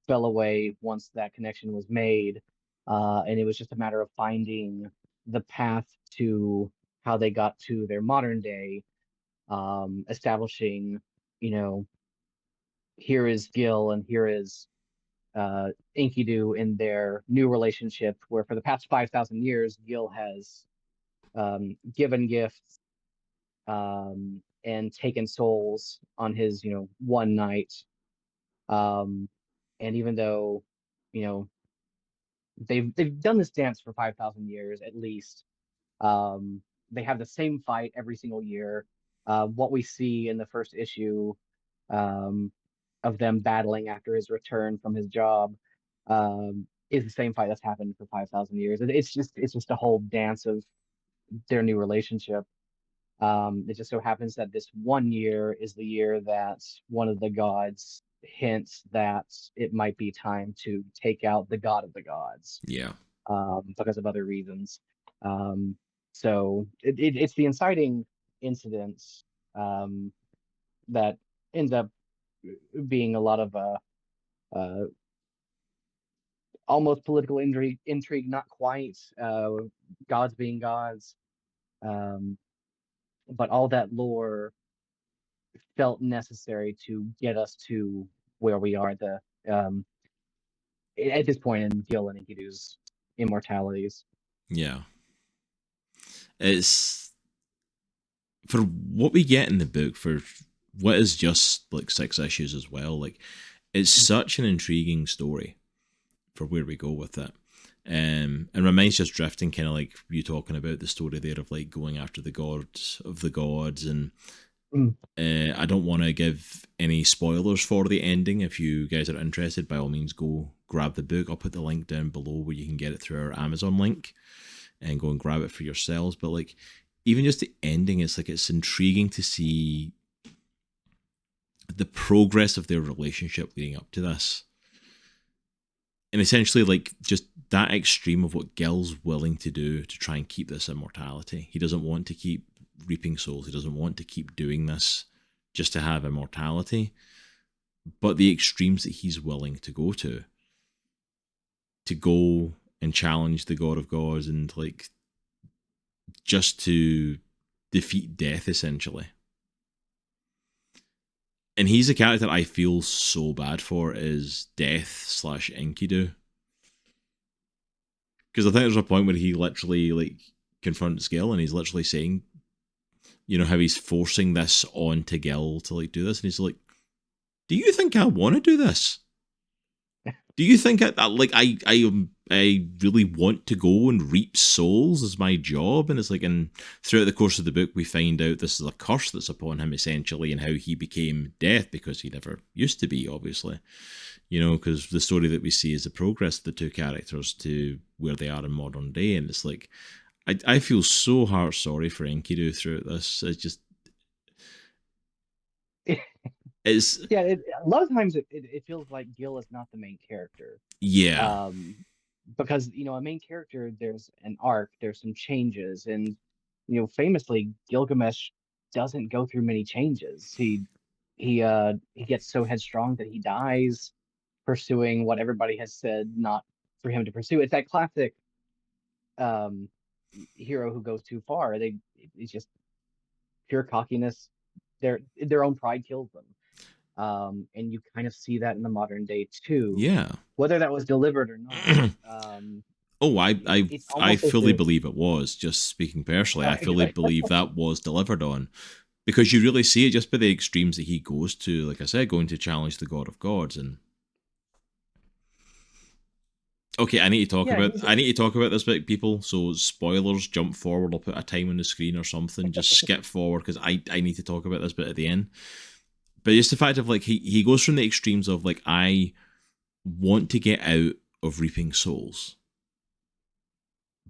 Speaker 2: fell away once that connection was made. And it was just a matter of finding the path to how they got to their modern day, establishing, you know, here is Gil and here is Enkidu in their new relationship, where for the past 5,000 years, Gil has given gifts, and taken souls on his, one night. Um, and even though, you know, they've done this dance for 5,000 years at least. Um, they have the same fight every single year. What we see in the first issue, um, of them battling after his return from his job, is the same fight that's happened for 5,000 years. It's just a whole dance of their new relationship. It just so happens that this one year is the year that one of the gods hints that it might be time to take out the god of the gods,
Speaker 1: Yeah.
Speaker 2: because of other reasons. Um, so it's the inciting incidents, um, that ends up being a lot of uh, almost political intrigue, not quite, gods being gods, um, but all that lore felt necessary to get us to where we are um, at this point in Gil and Enkidu's immortalities.
Speaker 1: Yeah. It's for what we get in the book, for what is just like 6 issues as well, like it's such an intriguing story for where we go with it. And my mind's just drifting, kind of like you talking about the story there of like going after the gods of the gods. And
Speaker 2: Mm.
Speaker 1: I don't want to give any spoilers for the ending. If you guys are interested, by all means go grab the book. I'll put the link down below where you can get it through our Amazon link and go and grab it for yourselves. But like, even just the ending, it's like it's intriguing to see the progress of their relationship leading up to this. And essentially, like, just that extreme of what Gil's willing to do to try and keep this immortality. He doesn't want to keep reaping souls. He doesn't want to keep doing this just to have immortality. But the extremes that he's willing to go and challenge the God of Gods, and like just to defeat death, essentially. And he's a character I feel so bad for, is Death slash Enkidu. Because I think there's a point where he literally like confronts Gil and he's literally saying, how he's forcing this on to Gil to like do this. And he's like, do you think I want to do this? Do you think I I really want to go and reap souls as my job. And it's like, and throughout the course of the book, we find out this is a curse that's upon him essentially, and how he became death because he never used to be, obviously. You know, because the story that we see is the progress of the two characters to where they are in modern day. And it's like, I feel so heart sorry for Enkidu throughout this. It's just, it's,
Speaker 2: Yeah, a lot of times it feels like Gil is not the main character.
Speaker 1: yeah,
Speaker 2: Um, because a main character, there's an arc, there's some changes, and famously Gilgamesh doesn't go through many changes. He gets so headstrong that he dies pursuing what everybody has said not for him to pursue. It's that classic um hero who goes too far. It's just pure cockiness. Their own pride kills them. And you kind of see that in the modern day too,
Speaker 1: yeah.
Speaker 2: whether that was delivered or not.
Speaker 1: Oh,
Speaker 2: It's
Speaker 1: I
Speaker 2: almost as
Speaker 1: fully
Speaker 2: if,
Speaker 1: believe it was. Just speaking personally,
Speaker 2: all
Speaker 1: I
Speaker 2: right,
Speaker 1: fully
Speaker 2: good.
Speaker 1: believe that was delivered on, because you really see it just by the extremes that he goes to. Like I said, going to challenge the God of Gods, and okay,
Speaker 2: Yeah,
Speaker 1: I need to talk about this bit, people. So spoilers, jump forward. I'll put a time on the screen or something. Just skip forward because I need to talk about this bit at the end. But just the fact of like he goes from the extremes of like, I want to get out of reaping souls,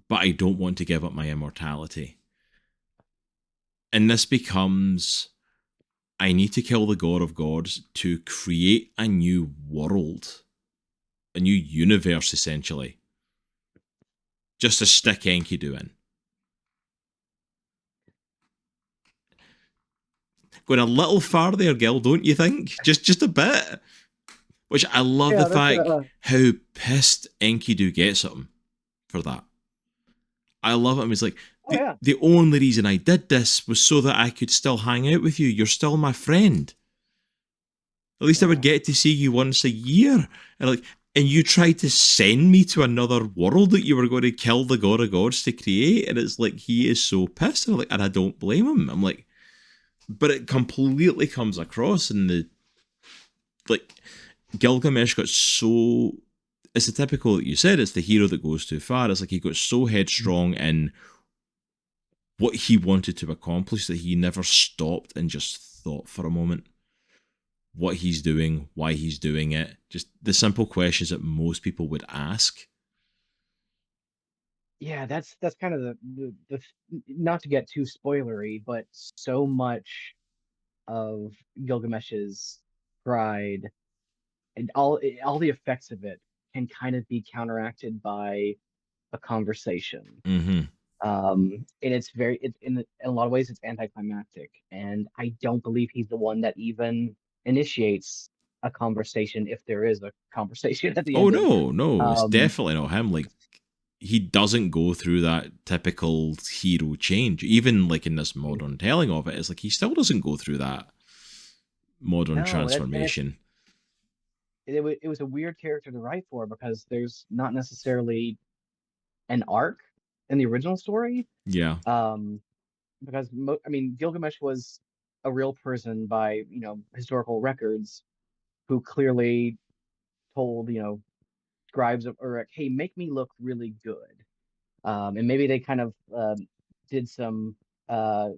Speaker 1: but I don't want to give up my immortality. And this becomes, I need to kill the God of Gods to create a new world, a new universe, essentially, just to stick Enkidu in. Going a little far there, Gil, don't you think? Just a bit. Which I love the
Speaker 2: yeah, that's
Speaker 1: fact how pissed Enkidu gets at him for that. I love it. He's like,
Speaker 2: oh yeah,
Speaker 1: the only reason I did this was so that I could still hang out with you. You're still my friend. At least I would
Speaker 2: yeah.
Speaker 1: get to see you once a year. And like, and you tried to send me to another world that you were going to kill the God of Gods to create. And it's like, he is so pissed. And I'm like, and I don't blame him. I'm like, but it completely comes across in the, like, Gilgamesh got so, it's the typical that you said, it's the hero that goes too far. It's like he got so headstrong in what he wanted to accomplish that he never stopped and just thought for a moment what he's doing, why he's doing it. Just the simple questions that most people would ask.
Speaker 2: Yeah, that's kind of not to get too spoilery, but so much of Gilgamesh's pride and all the effects of it can kind of be counteracted by a conversation.
Speaker 1: Mm-hmm.
Speaker 2: And in a lot of ways it's anticlimactic, and I don't believe he's the one that even initiates a conversation, if there is a conversation at the
Speaker 1: Oh
Speaker 2: ending.
Speaker 1: no, no, it's
Speaker 2: Um,
Speaker 1: definitely not him. Like, he doesn't go through that typical hero change. Even like in this modern telling of it, it's like he still doesn't go through that modern
Speaker 2: no,
Speaker 1: transformation.
Speaker 2: it was a weird character to write for because there's not necessarily an arc in the original story.
Speaker 1: Yeah.
Speaker 2: Um, because I mean, Gilgamesh was a real person by historical records who clearly told scribes or like, hey, make me look really good. And maybe they kind of did some uh,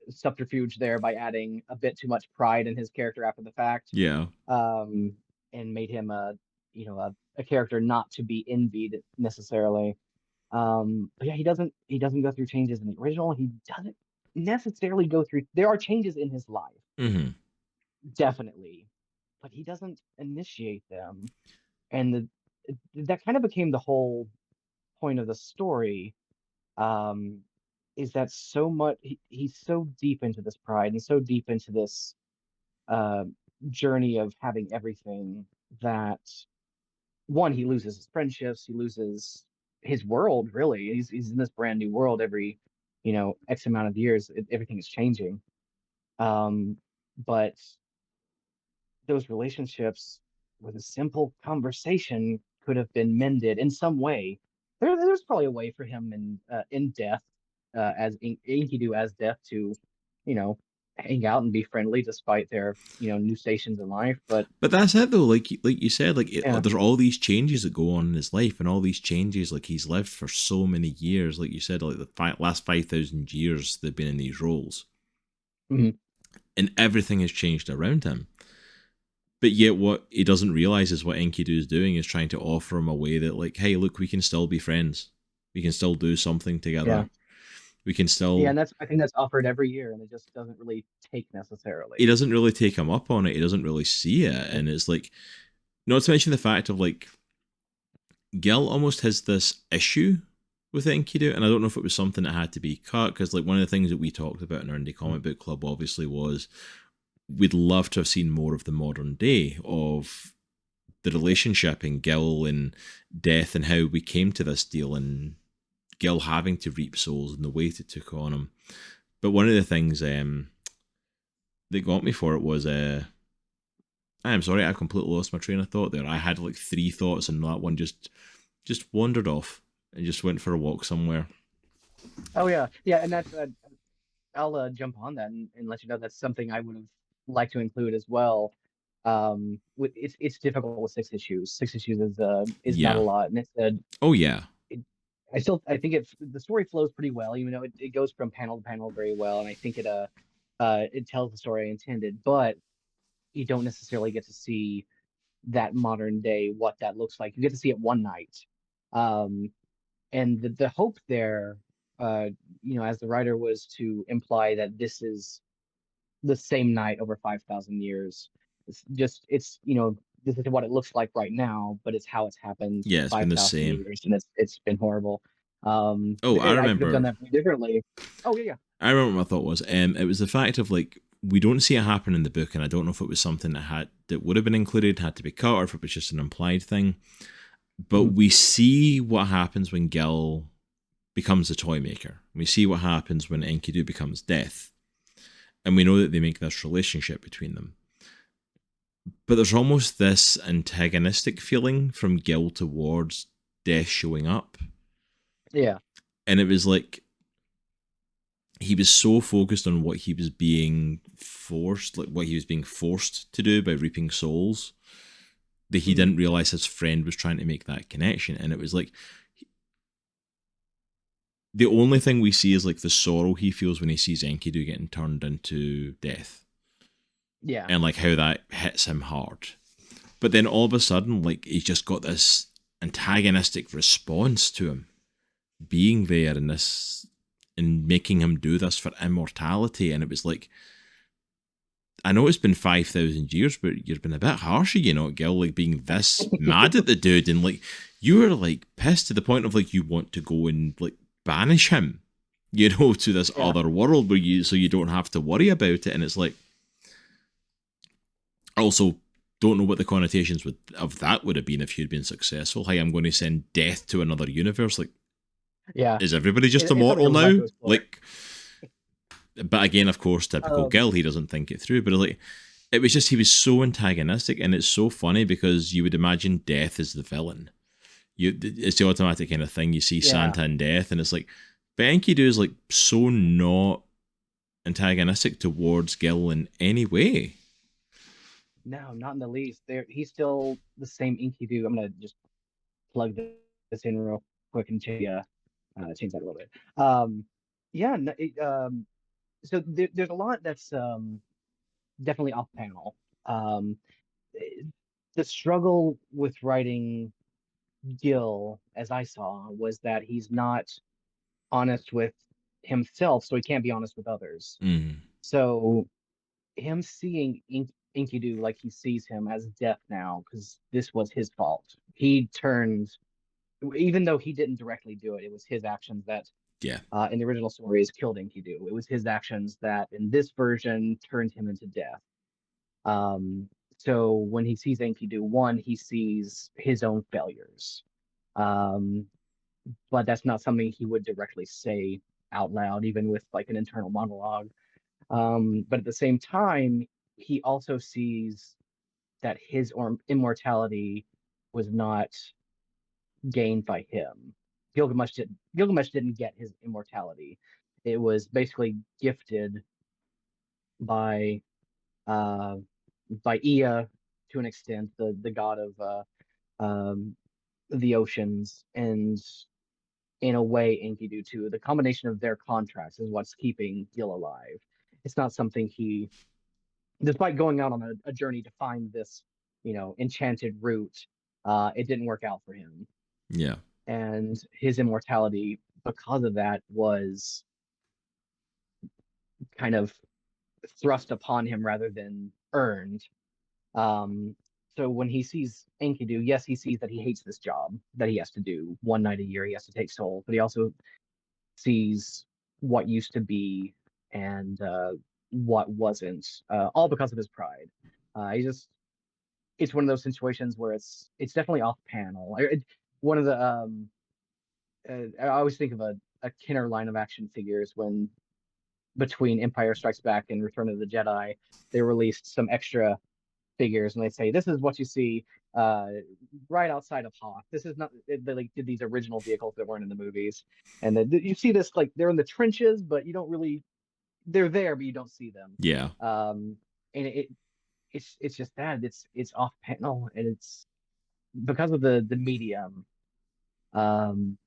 Speaker 2: subterfuge there by adding a bit too much pride in his character after the fact,
Speaker 1: Yeah.
Speaker 2: um, and made him a character not to be envied necessarily. But yeah, he doesn't go through changes in the original. He doesn't necessarily go through. There are changes in his life,
Speaker 1: Mm-hmm.
Speaker 2: definitely, but he doesn't initiate them. And that kind of became the whole point of the story. Um, is that so much? He's so deep into this pride and so deep into this uh, journey of having everything that one, he loses his friendships, he loses his world. Really, he's in this brand new world every X amount of years. Everything is changing. Um, but those relationships with a simple conversation could have been mended in some way. There's probably a way for him in death, as Enkidu as death to, you know, hang out and be friendly despite their, new stations in life. But
Speaker 1: But that's it though. Like you said,
Speaker 2: yeah,
Speaker 1: there's all these changes that go on in his life, and all these changes. Like he's lived for so many years. Like you said, like the last 5,000 years they've been in these roles,
Speaker 2: mhm,
Speaker 1: and everything has changed around him. But yet, what he doesn't realize is what Enkidu is doing is trying to offer him a way that, like, hey, look, we can still be friends. We can still do something
Speaker 2: yeah,
Speaker 1: together. We can
Speaker 2: yeah,
Speaker 1: still.
Speaker 2: and I think that's offered every year, and it just doesn't really take
Speaker 1: He
Speaker 2: necessarily.
Speaker 1: doesn't really take him up on it. He doesn't really see it,
Speaker 2: Yeah.
Speaker 1: and it's like, not to mention the fact of like Gil almost has this issue with Enkidu, and I don't know if it was something that had to be cut because like one of the things that we talked about in our indie comic book club obviously was we'd love to have seen more of the modern day of the relationship in Gil and Death and how we came to this deal and Gil having to reap souls and the weight it took on him. But one of the things that got me for it was I'm sorry, I completely lost my train of thought there. I had like three thoughts and that one just wandered off and just went for a walk somewhere.
Speaker 2: Oh yeah, yeah, and that's I'll jump on that and let you know that's something I would have liked to include as well. It's difficult with 6 issues. 6 issues is not a
Speaker 1: Yeah.
Speaker 2: lot, and
Speaker 1: Oh yeah.
Speaker 2: it, I think the story flows pretty well, even though it goes from panel to panel very well, and I think it tells the story I intended, but you don't necessarily get to see that modern day what that looks like. You get to see it one night, um, and the hope there, uh, as the writer was to imply that this is the same night over 5,000 years. This is what it looks like right now, but it's how it's happened for
Speaker 1: Yeah, it's been the
Speaker 2: 5,000
Speaker 1: same.
Speaker 2: years, and it's been horrible.
Speaker 1: Oh,
Speaker 2: I could have done that differently. Oh yeah, yeah.
Speaker 1: I remember what my thought was. It was the fact of like we don't see it happen in the book, and I don't know if it was something that would have been included, had to be cut, or if it was just an implied thing. But
Speaker 2: Mhm.
Speaker 1: we see what happens when Gil becomes a Toymaker. We see what happens when Enkidu becomes Death, and we know that they make this relationship between them. But there's almost this antagonistic feeling from Gil towards Death showing up,
Speaker 2: Yeah,
Speaker 1: and it was like he was so focused on what he was being forced, like what he was being forced to do by reaping souls, that he
Speaker 2: Mhm.
Speaker 1: didn't realize his friend was trying to make that connection. And it was like the only thing we see is like the sorrow he feels when he sees Enkidu getting turned into Death,
Speaker 2: Yeah.
Speaker 1: and like how that hits him hard. But then all of a sudden, like he's just got this antagonistic response to him being there and this and making him do this for immortality. And it was like, I know it's been 5,000 years, but you've been a bit harsher, Gil, like being this mad at the dude, and like you were like pissed to the point of like you want to go and like banish him, to this
Speaker 2: Yeah.
Speaker 1: other world where so you don't have to worry about it. And it's like, I also don't know what the connotations of that would have been if you'd been successful. Hey, I'm going to send death to another universe. Like,
Speaker 2: Yeah.
Speaker 1: is everybody just
Speaker 2: It's something I
Speaker 1: immortal
Speaker 2: would like
Speaker 1: now?
Speaker 2: to explore.
Speaker 1: Like, but again, of course, typical
Speaker 2: Um,
Speaker 1: Gil, he doesn't think it through. But like, it was just he was so antagonistic, and it's so funny because you would imagine Death is the villain. It's the automatic kind of thing. You see
Speaker 2: yeah.
Speaker 1: Santa and Death, and it's like, but Enkidu is like so not antagonistic towards Gil in any way.
Speaker 2: No, not in the least. He's still the same Enkidu. I'm gonna just plug this in real quick and change that a little bit. Yeah. No, so there's a lot that's definitely off panel. Um, eh, the struggle with writing Gil, as I saw, was that he's not honest with himself, so he can't be honest with others.
Speaker 1: Mm,
Speaker 2: So him seeing Enkidu like he sees him as death now, because this was his fault. He turned, even though he didn't directly do it, it was his actions that,
Speaker 1: yeah,
Speaker 2: in the original stories, killed Enkidu. It was his actions that, in this version, turned him into death. Um, so when he sees Enkidu, one, he sees his own failures. Um, but that's not something he would directly say out loud, even with like an internal monologue. But at the same time, he also sees that his immortality was not gained by him. Gilgamesh didn't get his immortality. It was basically gifted by uh, Ea to an extent, the god of um, the oceans, and in a way Enkidu too. The combination of their contracts is what's keeping Gil alive. It's not something he, despite going out on a journey to find this, enchanted route, it didn't work out for him.
Speaker 1: Yeah.
Speaker 2: And his immortality, because of that, was kind of thrust upon him rather than earned. Um, so when he sees Enkidu, yes, he sees that he hates this job that he has to do one night a year. He has to take soul, but he also sees what used to be and what wasn't, all because of his pride. He just it's one of those situations where it's definitely off panel. One of the I always think of a Kenner line of action figures when between Empire Strikes Back and Return of the Jedi, they released some extra figures and they say this is what you see uh, right outside of Hoth. This is not they like did these original vehicles that weren't in the movies, and then you see this like they're in the trenches, but you don't really they're there, but you don't see them.
Speaker 1: Yeah.
Speaker 2: And it's just that it's off panel and it's because of the medium. Um,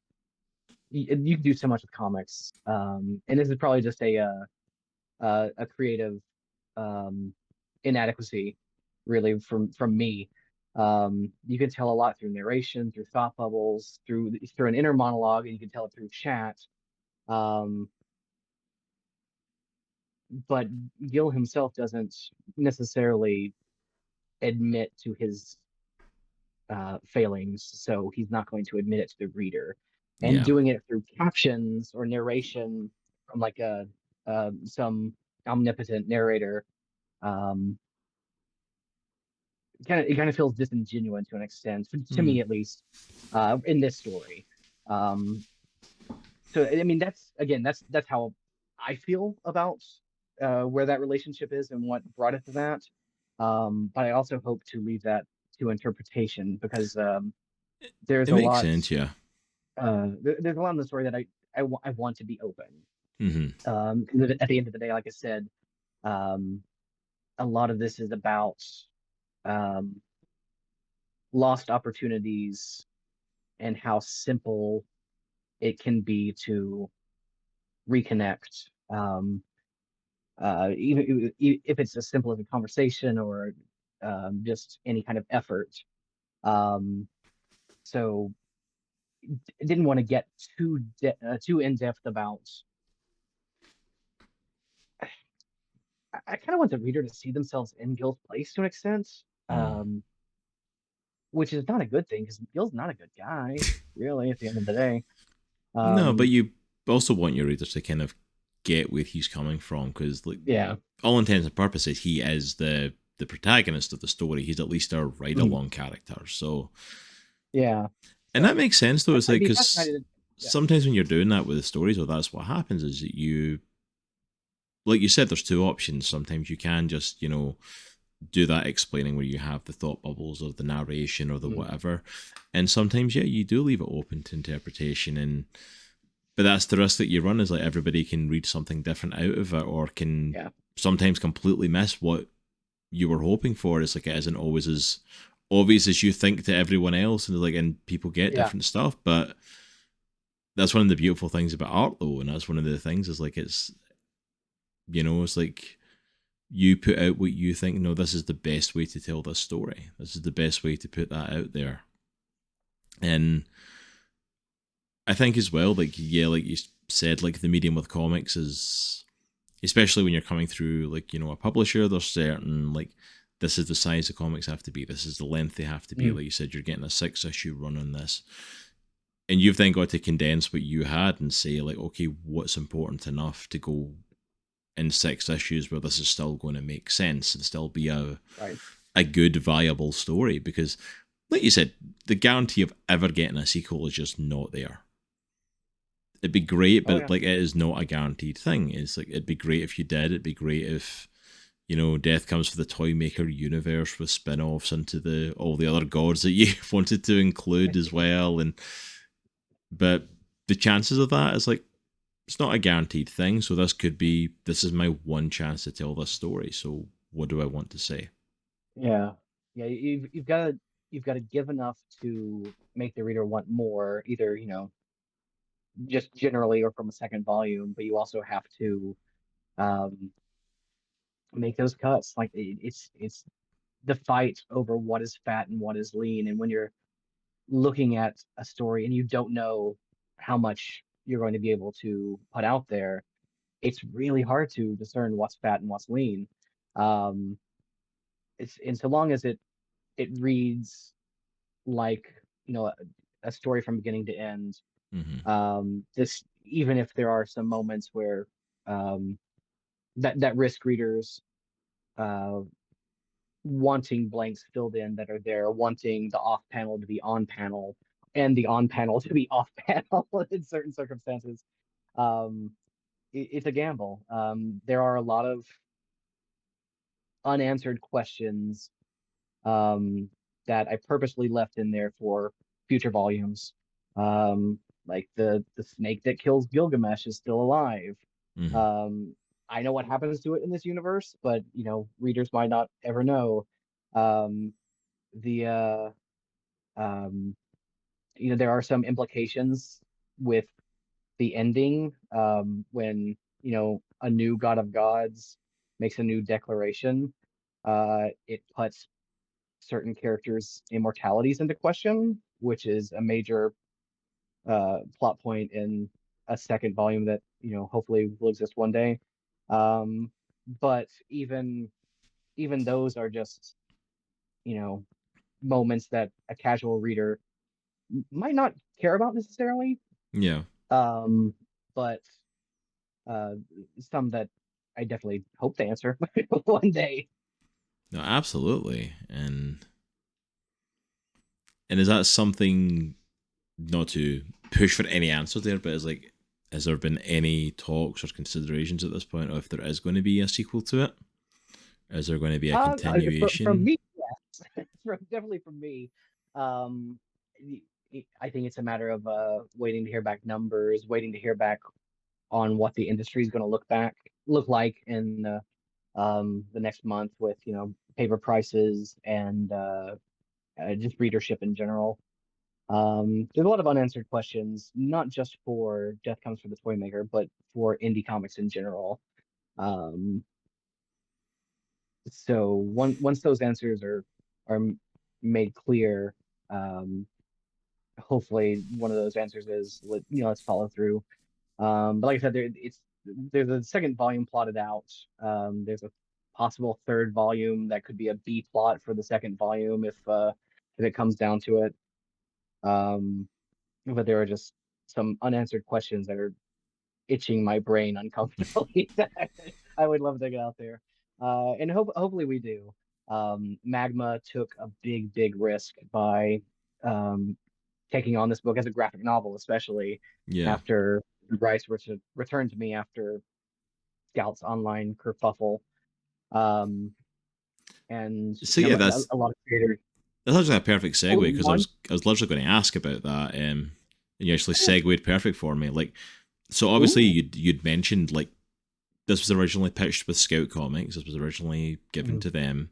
Speaker 2: you can do so much with comics, and this is probably just a creative um, inadequacy, really from me. You can tell a lot through narration, through thought bubbles, through an inner monologue, and you can tell it through chat. Um, but Gil himself doesn't necessarily admit to his failings, so he's not going to admit it to the reader. And
Speaker 1: Yeah.
Speaker 2: doing it through captions or narration from like a some omnipotent narrator, um, it kind of feels disingenuous to an extent, to
Speaker 1: Hmm.
Speaker 2: me at least, in this story. Um, so I mean, that's how I feel about where that relationship is and what brought it to that. But I also hope to leave that to interpretation because there's
Speaker 1: It
Speaker 2: a
Speaker 1: makes
Speaker 2: lot
Speaker 1: sense, yeah.
Speaker 2: there's a lot in the story that I want to be open.
Speaker 1: Hmm.
Speaker 2: 'Cause at the end of the day, like I said, um, a lot of this is about um, lost opportunities and how simple it can be to reconnect. Even if it's as simple as a conversation or just any kind of effort. Um, so I didn't want to get too in depth about. I kind of want the reader to see themselves in Gil's place to an extent,
Speaker 1: Mm.
Speaker 2: which is not a good thing because Gil's not a good guy, really. At the end of the day,
Speaker 1: No, but
Speaker 2: um,
Speaker 1: you also want your readers to kind of get where he's coming from, because like
Speaker 2: yeah,
Speaker 1: all intents and purposes, he is the protagonist of the story. He's at least a ride
Speaker 2: mhm,
Speaker 1: along character. So,
Speaker 2: yeah.
Speaker 1: and that
Speaker 2: So
Speaker 1: makes sense though. It's
Speaker 2: I'd
Speaker 1: like
Speaker 2: be
Speaker 1: because
Speaker 2: fascinated. Yeah,
Speaker 1: sometimes when you're doing that with the stories, or that's what happens is that you, like you said, there's two options. Sometimes you can just do that explaining where you have the thought bubbles or the narration or the
Speaker 2: mhm,
Speaker 1: whatever, and sometimes you do leave it open to interpretation. And but that's the risk that you run, is like everybody can read something different out of it, or can
Speaker 2: yeah,
Speaker 1: sometimes completely miss what you were hoping for. It's like it isn't always as obvious as you think to everyone else, and people get
Speaker 2: yeah,
Speaker 1: different stuff. But that's one of the beautiful things about art though, and that's one of the things is like it's like you put out what you think, no, this is the best way to tell this story, this is the best way to put that out there. And I think as well, like, yeah, like you said, like the medium with comics is, especially when you're coming through like a publisher, there's certain like, this is the size the comics have to be, this is the length they have to be.
Speaker 2: mm,
Speaker 1: Like you said, you're getting a 6 issue run on this, and you've then got to condense what you had and say like, okay, what's important enough to go in 6 issues where this is still going to make sense and still be
Speaker 2: right.
Speaker 1: a good viable story. Because like you said, the guarantee of ever getting a sequel is just not there. It'd be great,
Speaker 2: Oh
Speaker 1: but
Speaker 2: yeah,
Speaker 1: like it is not a guaranteed thing. It's like it'd be great if you did. It'd be great if Death comes for the Toymaker universe with spin-offs into the all the other gods that you wanted to include as well. And but the chances of that is like it's not a guaranteed thing. So this is my one chance to tell this story. So what do I want to say?
Speaker 2: Yeah. Yeah, you've got to give enough to make the reader want more, either, just generally or from a second volume, but you also have to um make those cuts. Like it's the fight over what is fat and what is lean. And when you're looking at a story and you don't know how much you're going to be able to put out there, it's really hard to discern what's fat and what's lean. Um, it's and so long as it reads like a story from beginning to end.
Speaker 1: Hmm.
Speaker 2: This even if there are some moments where that risk readers uh, wanting blanks filled in that are there, wanting the off panel to be on panel and the on panel to be off panel in certain circumstances. Um, it's a gamble. There are a lot of unanswered questions um, that I purposely left in there for future volumes. Like the snake that kills Gilgamesh is still alive.
Speaker 1: Hmm.
Speaker 2: Um, I know what happens to it in this universe, but readers might not ever know. Um, the um, there are some implications with the ending when a new god of gods makes a new declaration. It puts certain characters' immortalities into question, which is a major plot point in a second volume that hopefully will exist one day. Um, but even those are just you know moments that a casual reader might not care about necessarily,
Speaker 1: Yeah.
Speaker 2: um, but uh, some that I definitely hope to answer one day.
Speaker 1: No, absolutely. And is that something, not to push for any answer there, but is like, has there been any talks or considerations at this point of if there is going to be a sequel to it? Is there going to be a
Speaker 2: From
Speaker 1: continuation?
Speaker 2: me, yes, definitely from me. Um, I think it's a matter of waiting to hear back numbers, waiting to hear back on what the industry is going to look like in the next month with paper prices and just readership in general. There's a lot of unanswered questions, not just for Death Comes for the Toymaker, but for indie comics in general. Um, so once those answers are made clear, um, hopefully one of those answers is let's follow through. But like I said, there's a second volume plotted out. There's a possible third volume that could be a B plot for the second volume if it comes down to it. Um, but there are just some unanswered questions that are itching my brain uncomfortably that I would love to get out there. And hopefully we do. Magma took a big risk by um, taking on this book as a graphic novel, especially
Speaker 1: Yeah.
Speaker 2: after Bryce returned to me after Scout's online kerfuffle. Um, and
Speaker 1: So yeah, that's
Speaker 2: a lot of creators
Speaker 1: that's actually a perfect segue
Speaker 2: totally
Speaker 1: because I
Speaker 2: want.
Speaker 1: was I was literally going to ask about that. And you actually segued perfect for me. Like, so obviously
Speaker 2: Ooh.
Speaker 1: you'd mentioned like this was originally pitched with Scout Comics. This was originally given
Speaker 2: Mhm.
Speaker 1: to them.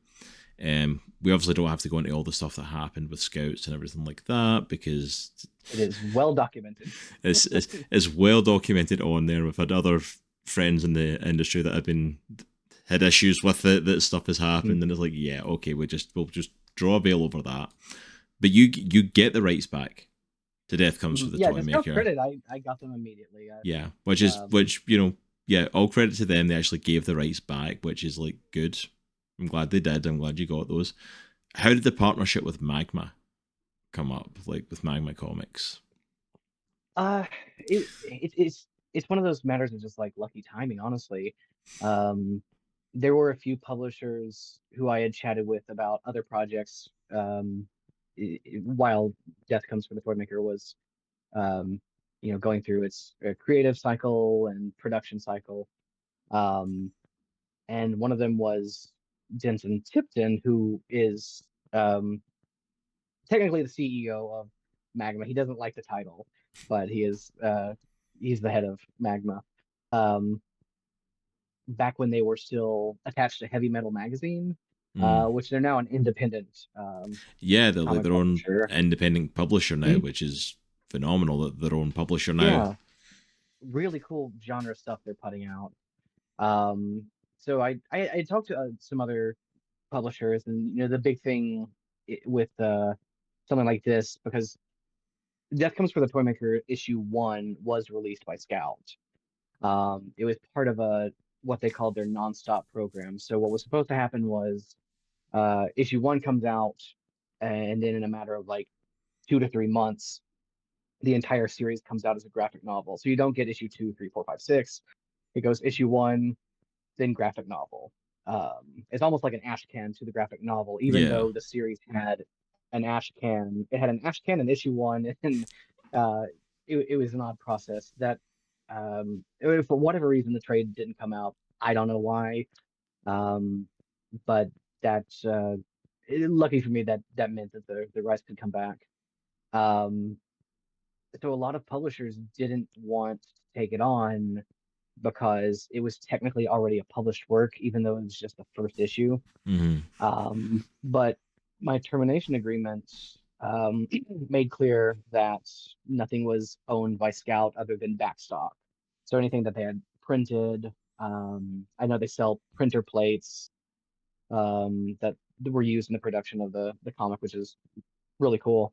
Speaker 1: We obviously don't have to go into all the stuff that happened with Scouts and everything like that because
Speaker 2: It is well documented.
Speaker 1: it's well documented on there. We've had other friends in the industry that have been had issues with it, that stuff has
Speaker 2: Mhm.
Speaker 1: happened, and it's like, yeah, okay, we'll just draw a veil over that. But you get the rights back to Death Comes for the
Speaker 2: Yeah, to Scout's
Speaker 1: Toymaker.
Speaker 2: credit, I got them immediately.
Speaker 1: Yeah,
Speaker 2: Um,
Speaker 1: yeah, all credit to them. They actually gave the rights back, which is like good. I'm glad they did. I'm glad you got those. How did the partnership with Magma come up? Like with Magma Comics?
Speaker 2: uh, it's one of those matters of just like lucky timing, honestly. Um, there were a few publishers who I had chatted with about other projects while Death Comes for the Toymaker was um, going through its creative cycle and production cycle. Um, and one of them was Denton Tipton, who is technically the CEO of Magma. He doesn't like the title, but he is. he's the head of Magma. Um, Back when they were still attached to Heavy Metal Magazine,
Speaker 1: Mm.
Speaker 2: which they're now an independent
Speaker 1: Yeah, they're like
Speaker 2: comic
Speaker 1: their own
Speaker 2: publisher.
Speaker 1: independent publisher now,
Speaker 2: Mhm.
Speaker 1: which is phenomenal that they're their own publisher now.
Speaker 2: Yeah, really cool genre stuff they're putting out. Um, so I talked to some other publishers, and the big thing with something like this, because Death Comes for the Toymaker issue 1 was released by Scout. It was part of a what they called their nonstop program. So what was supposed to happen was issue 1 comes out, and then in a matter of like 2 to 3 months, the entire series comes out as a graphic novel. So you don't get issue 2, 3, 4, 5, 6. It goes issue 1, then graphic novel. It's almost like an ash can to the graphic novel, even
Speaker 1: Yeah.
Speaker 2: though the series had an ash can. It had an ash can in issue 1, and uh, it was an odd process. For whatever reason, the trade didn't come out. I don't know why, um, but that's lucky for me that that meant that the rights could come back. Um, so a lot of publishers didn't want to take it on because it was technically already a published work, even though it was just the first issue.
Speaker 1: Hmm.
Speaker 2: But my termination agreement made clear that nothing was owned by Scout other than backstock. So anything that they had printed, I know they sell printer plates that were used in the production of the comic, which is really cool.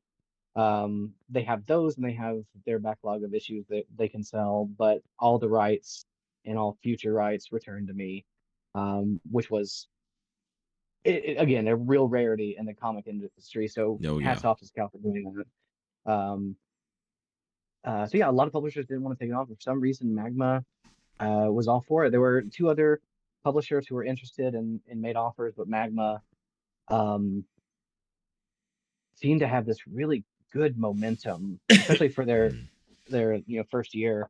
Speaker 2: They have those, and they have their backlog of issues that they can sell, but all the rights and all future rights returned to me, which was again a real rarity in the comic industry. So
Speaker 1: Oh yeah.
Speaker 2: hats off to Scout for doing that. So yeah, a lot of publishers didn't want to take it on. For some reason, Magma was all for it. There were two other publishers who were interested and made offers, but Magma um, seemed to have this really good momentum, especially for
Speaker 1: Mm.
Speaker 2: their first year.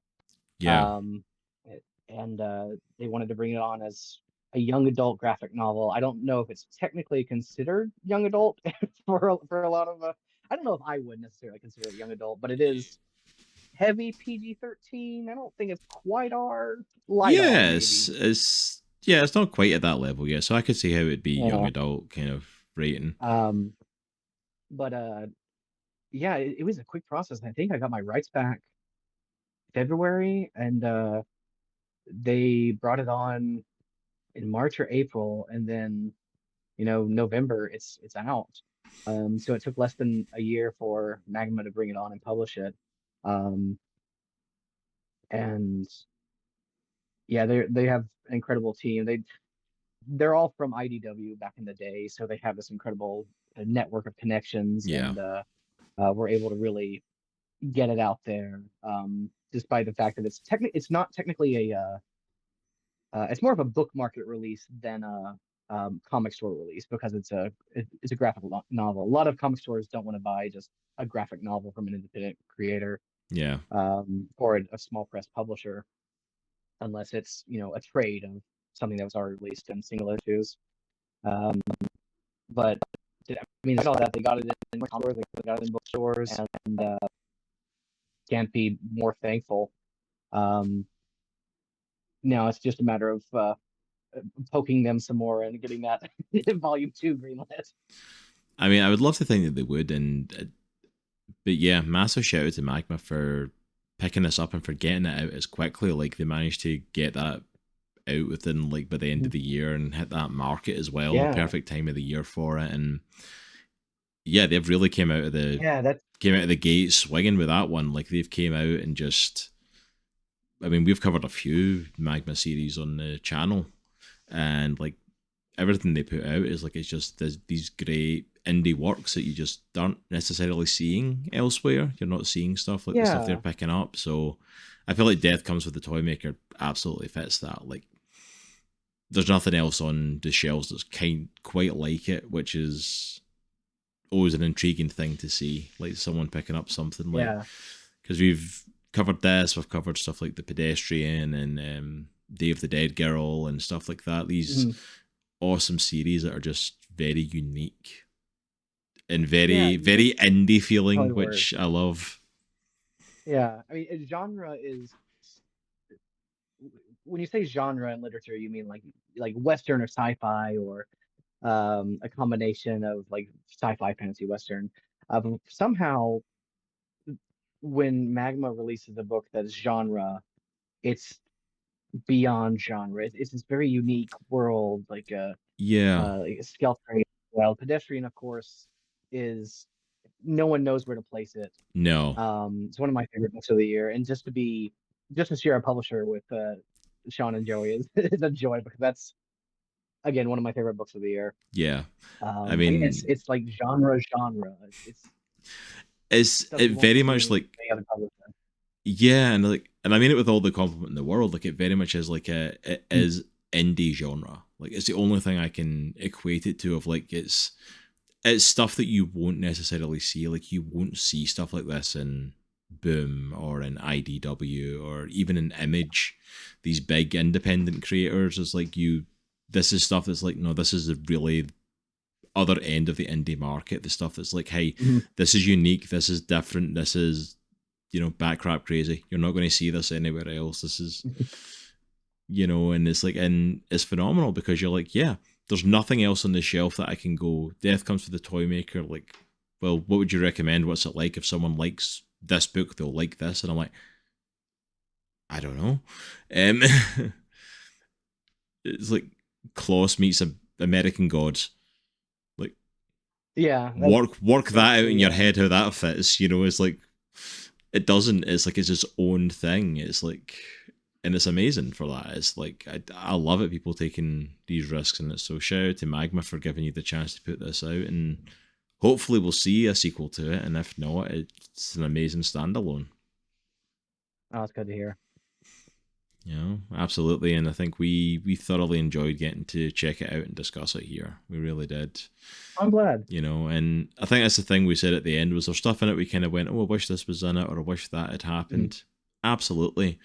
Speaker 1: Yeah.
Speaker 2: Um, and they wanted to bring it on as a young adult graphic novel. I don't know if it's technically considered young adult for a lot of. I don't know if I would necessarily consider it young adult, but it is heavy PG-13. I don't think it's quite R, light R
Speaker 1: Yes,
Speaker 2: maybe.
Speaker 1: it's not quite at that level yet, so I could see how it'd be young
Speaker 2: Yeah.
Speaker 1: adult kind of rating.
Speaker 2: Um, but yeah, it was a quick process. I think I got my rights back February, and they brought it on in March or April, and then November it's out. So it took less than a year for Magma to bring it on and publish it. Um, and yeah, they have an incredible team. They're all from IDW back in the day, so they have this incredible network of connections,
Speaker 1: Yeah.
Speaker 2: and we're able to really get it out there. Despite the fact that it's not technically it's more of a book market release than a comic store release, because it's a graphic novel. A lot of comic stores don't want to buy just a graphic novel from an independent creator,
Speaker 1: Yeah.
Speaker 2: or a small press publisher, unless it's a trade of something that was already released in single issues. Um, but I mean, I saw that they got it in comic stores, they got it in bookstores, and can't be more thankful. Um, Now it's just a matter of poking them some more and getting that volume 2 greenlit.
Speaker 1: I mean, I would love to think that they would, and but yeah, massive shout out to Magma for picking this up and for getting it out as quickly. Like they managed to get that out within like by the end of the year and hit that market as well. The
Speaker 2: Yeah,
Speaker 1: perfect time of the year for it, and yeah, they've really
Speaker 2: yeah, that's
Speaker 1: came out of the gate swinging with that one. Like they've came out and just, I mean, we've covered a few Magma series on the channel, and like everything they put out is like it's just these great indie works that you just aren't necessarily seeing elsewhere. You're not seeing stuff like the stuff they're
Speaker 2: yeah,
Speaker 1: picking up. So I feel like Death Comes with the Toymaker absolutely fits that. Like there's nothing else on the shelves that's quite like it, which is always an intriguing thing to see. Like someone picking up something like,
Speaker 2: yeah.
Speaker 1: because we've covered this, we've covered stuff like The Pedestrian and Day of the Dead Girl and stuff like that. These
Speaker 2: Mhm.
Speaker 1: awesome series that are just very unique and
Speaker 2: Yeah,
Speaker 1: very very indie feeling,
Speaker 2: probably the word.
Speaker 1: which I love.
Speaker 2: Yeah, I mean, genre is. when you say genre in literature, you mean like Western or sci-fi or a combination of like sci-fi, fantasy, Western. Somehow, when Magma releases a book that's genre, it's beyond genre. It's this very unique world,
Speaker 1: Yeah.
Speaker 2: like a Skelter. Well, Pedestrian, of course, is no one knows where to place it.
Speaker 1: No.
Speaker 2: It's one of my favorite books of the year, and just to share a publisher with Sean and Joey is a joy because that's again one of my favorite books of the year.
Speaker 1: Yeah. I
Speaker 2: But yeah,
Speaker 1: mean,
Speaker 2: it's like genre. It's
Speaker 1: it
Speaker 2: something you won't
Speaker 1: very
Speaker 2: see
Speaker 1: much
Speaker 2: in
Speaker 1: like,
Speaker 2: any other publisher.
Speaker 1: yeah, and like, and I mean it with all the compliment in the world. Like, it very much is like it
Speaker 2: Mm.
Speaker 1: is indie genre. Like, it's the only thing I can equate it to. Of like, it's stuff that you won't necessarily see. Like, you won't see stuff like this in Boom or in IDW or even in Image. These big independent creators is like, you. This is stuff that's like, no, this is the really other end of the indie market. The stuff that's like, hey,
Speaker 2: Mhm.
Speaker 1: this is unique. This is different. This is, backcrap crazy. You're not going to see this anywhere else. This is, and it's like, and it's phenomenal because you're like, yeah, there's nothing else on the shelf that I can go. Death Comes to the Toymaker. Like, well, what would you recommend? What's it like? If someone likes this book, they'll like this. And I'm like, I don't know. Um, it's like Klaus meets American Gods. Like,
Speaker 2: Yeah,
Speaker 1: work
Speaker 2: that's
Speaker 1: that out in
Speaker 2: the
Speaker 1: your head how that fits. It's like, it doesn't. It's like it's its own thing. It's like, and it's amazing for that. It's like, I love it. People taking these risks, and it's so shout out to Magma for giving you the chance to put this out, and hopefully we'll see a sequel to it. And if not, it's an amazing standalone.
Speaker 2: oh, it's good to hear.
Speaker 1: Absolutely. And I think we thoroughly enjoyed getting to check it out and discuss it here. We really did.
Speaker 2: I'm glad.
Speaker 1: And I think that's the thing we said at the end. Was there stuff in it we kind of went, oh, I wish this was in it, or I wish that had
Speaker 2: Mm.
Speaker 1: happened? Absolutely.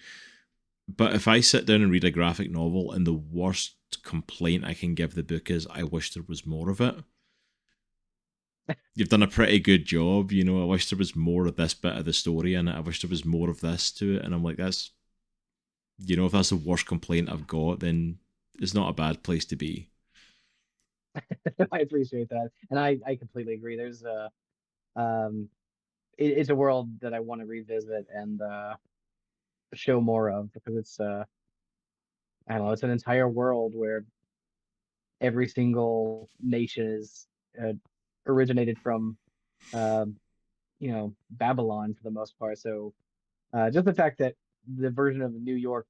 Speaker 1: But if I sit down and read a graphic novel and the worst complaint I can give the book is, I wish there was more of it, you've done a pretty good job. I wish there was more of this bit of the story in it. I wish there was more of this to it. And I'm like, if that's the worst complaint I've got, then it's not a bad place to be.
Speaker 2: I appreciate that, and I completely agree. There's a it's a world that I want to revisit and show more of because it's I don't know, it's an entire world where every single nation is uh, originated from um, Babylon for the most part. So just the fact that the version of New York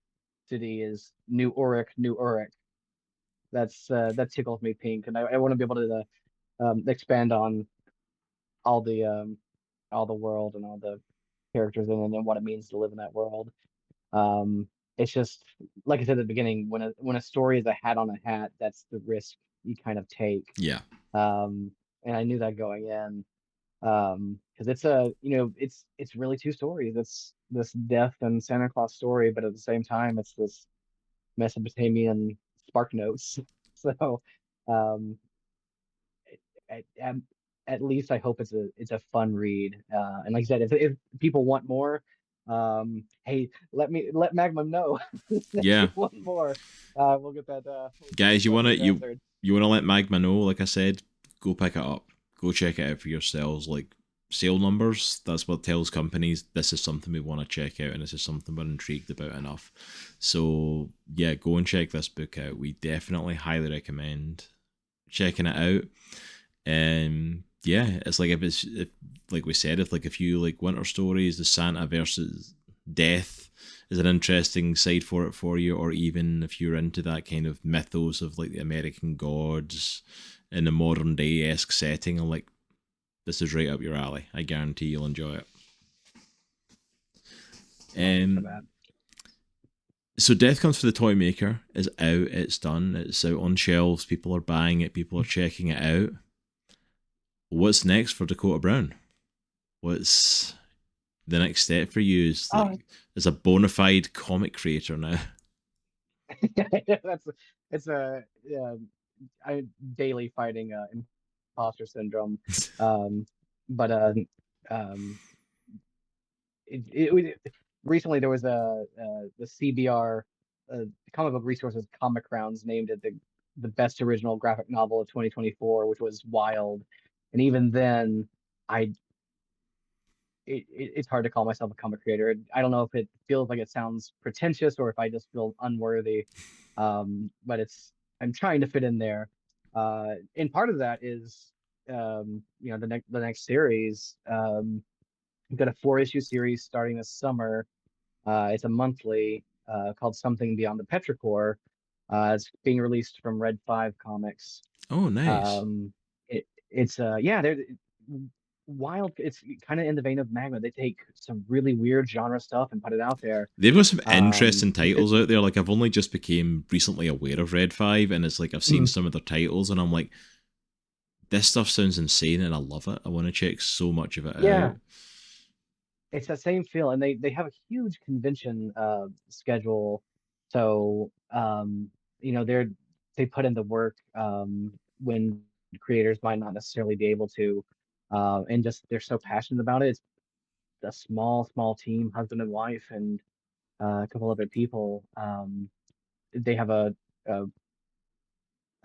Speaker 2: City is New Urich, that tickles me pink, and I want to be able to expand on all the um, all the world and all the characters in it and what it means to live in that world. Um, it's just like I said at the beginning, when a story is a hat on a hat, that's the risk you kind of take.
Speaker 1: Yeah.
Speaker 2: Um, and I knew that going in. Because it's really two stories. It's this death and Santa Claus story, but at the same time, it's this Mesopotamian spark notes. So, um, at, at least I hope it's a fun read. And like I said, if people want more, hey, let Magnum know if you
Speaker 1: Yeah.
Speaker 2: want more. We'll get that. We'll get those
Speaker 1: Guys,
Speaker 2: questions answered.
Speaker 1: you want to let Magma know, like I said, go pick it up. Go check it out for yourselves. Like, sale numbers, that's what tells companies this is something we want to check out and this is something we're intrigued about enough. So yeah, go and check this book out. We definitely highly recommend checking it out. Yeah, it's like, if like we said, if you like winter stories, the Santa versus death is an interesting side for it for you, or even if you're into that kind of mythos of like the American gods in a modern day esque setting, I'm like, this is right up your alley. I guarantee you'll enjoy it.
Speaker 2: Well, thanks for
Speaker 1: Um,
Speaker 2: that.
Speaker 1: so Death Comes for the Toymaker is out. It's done. It's out on shelves. People are buying it. People are checking it out. What's next for Dakota Brown? What's the next step for you? Is like,
Speaker 2: Oh,
Speaker 1: as a bona fide comic creator now.
Speaker 2: that's it's a yeah, I daily fighting imposter syndrome. Um, but um, recently there was the CBR. Comic Book Resources Comic Rounds named it the best original graphic novel of 2024, which was wild. And even then, I it's hard to call myself a comic creator. I don't know if it feels like it sounds pretentious or if I just feel unworthy. But I'm trying to fit in there. And part of that is the next series. We've got a 4 issue series starting this summer. It's a monthly called Something Beyond the Petrichor. It's being released from Red 5 Comics.
Speaker 1: Oh, nice.
Speaker 2: It's yeah, they're wild. It's kind of in the vein of Magma. They take some really weird genre stuff and put it out there.
Speaker 1: They've got some
Speaker 2: Um,
Speaker 1: interesting titles out there. Like I've only just became recently aware of Red 5, and it's like I've seen
Speaker 2: mm,
Speaker 1: some of their titles and I'm like, this stuff sounds insane and I love it. I want to check so much of it out.
Speaker 2: yeah, it's that same feel, and they have a huge convention schedule. So they put in the work when creators might not necessarily be able to, and just they're so passionate about it. It's a small team, husband and wife, and a couple other people. They have a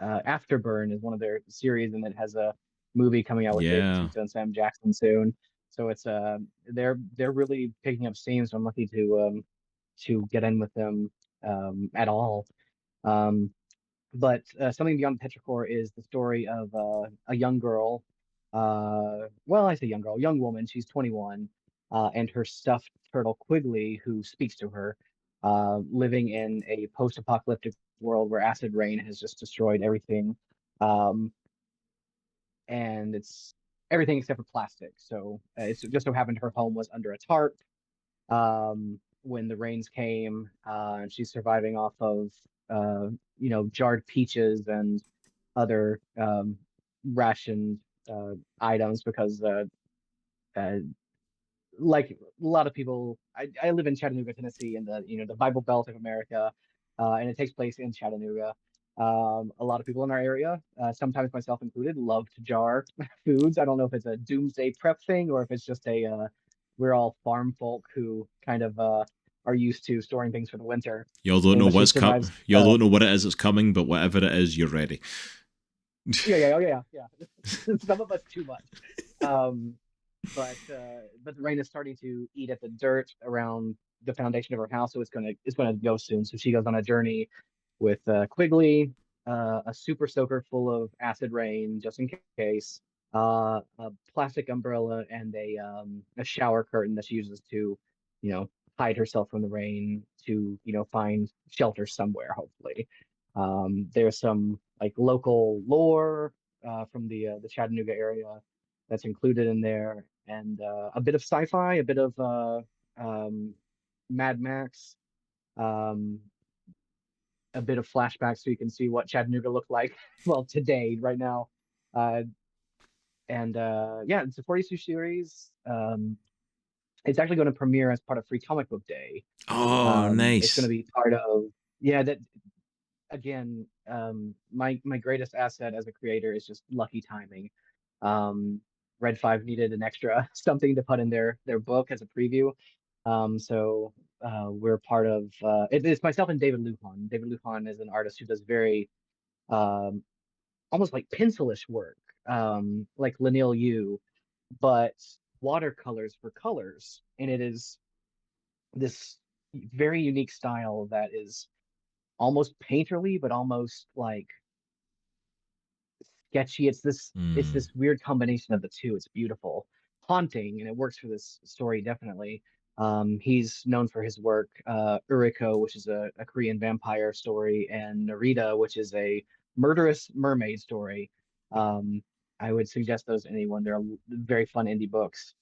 Speaker 2: Afterburn is one of their series, and it has a movie coming out with Dave
Speaker 1: Yeah.
Speaker 2: Bautista and Sam Jackson soon. So it's they're really picking up steam. So I'm lucky to get in with them at all. Um, but Something Beyond Petrichor is the story of a young girl. Well, I say young girl, young woman. She's 21, and her stuffed turtle Quigley, who speaks to her, living in a post-apocalyptic world where acid rain has just destroyed everything, um, and it's everything except for plastic. So it's just so happened her home was under a tarp when the rains came, and she's surviving off of jarred peaches and other rationed items because uh, like a lot of people, I live in Chattanooga, Tennessee, in the Bible Belt of America, and it takes place in Chattanooga. A lot of people in our area, sometimes myself included, love to jar foods. I don't know if it's a doomsday prep thing or if it's just we're all farm folk who kind of are used to storing things for the winter.
Speaker 1: Y'all don't
Speaker 2: And
Speaker 1: know
Speaker 2: but she
Speaker 1: what's coming.
Speaker 2: survives.
Speaker 1: Y'all don't know what it is that's coming, but whatever it is, you're ready.
Speaker 2: Yeah, yeah, oh, yeah. Some of us too much. Um, but the rain is starting to eat at the dirt around the foundation of her house, so it's gonna go soon. So she goes on a journey with Quigley, a super soaker full of acid rain just in case, a plastic umbrella, and a shower curtain that she uses to, you know, hide herself from the rain to find shelter somewhere. Hopefully, there's some like local lore from the Chattanooga area that's included in there, and a bit of sci-fi, a bit of um, Mad Max, um, a bit of flashback, so you can see what Chattanooga looked like, well, today, right now. Uh, and Yeah, it's a 42 series. It's actually going to premiere as part of Free Comic Book Day.
Speaker 1: Oh,
Speaker 2: It's going to
Speaker 1: nice.
Speaker 2: be part of, yeah, that again, my greatest asset as a creator is just lucky timing. Um, Red 5 needed an extra something to put in their book as a preview. So we're part of it's myself and David Lujan. David Lujan is an artist who does very um, almost like pencilish work, like Lineal U, but watercolors for colors, and it is this very unique style that is almost painterly, but almost like sketchy. It's this
Speaker 1: Mm.
Speaker 2: weird combination of the two. It's beautiful, haunting, and it works for this story definitely. He's known for his work, Uriko, which is a Korean vampire story, and Narita, which is a murderous mermaid story. Um, I would suggest those to anyone. They're very fun indie books.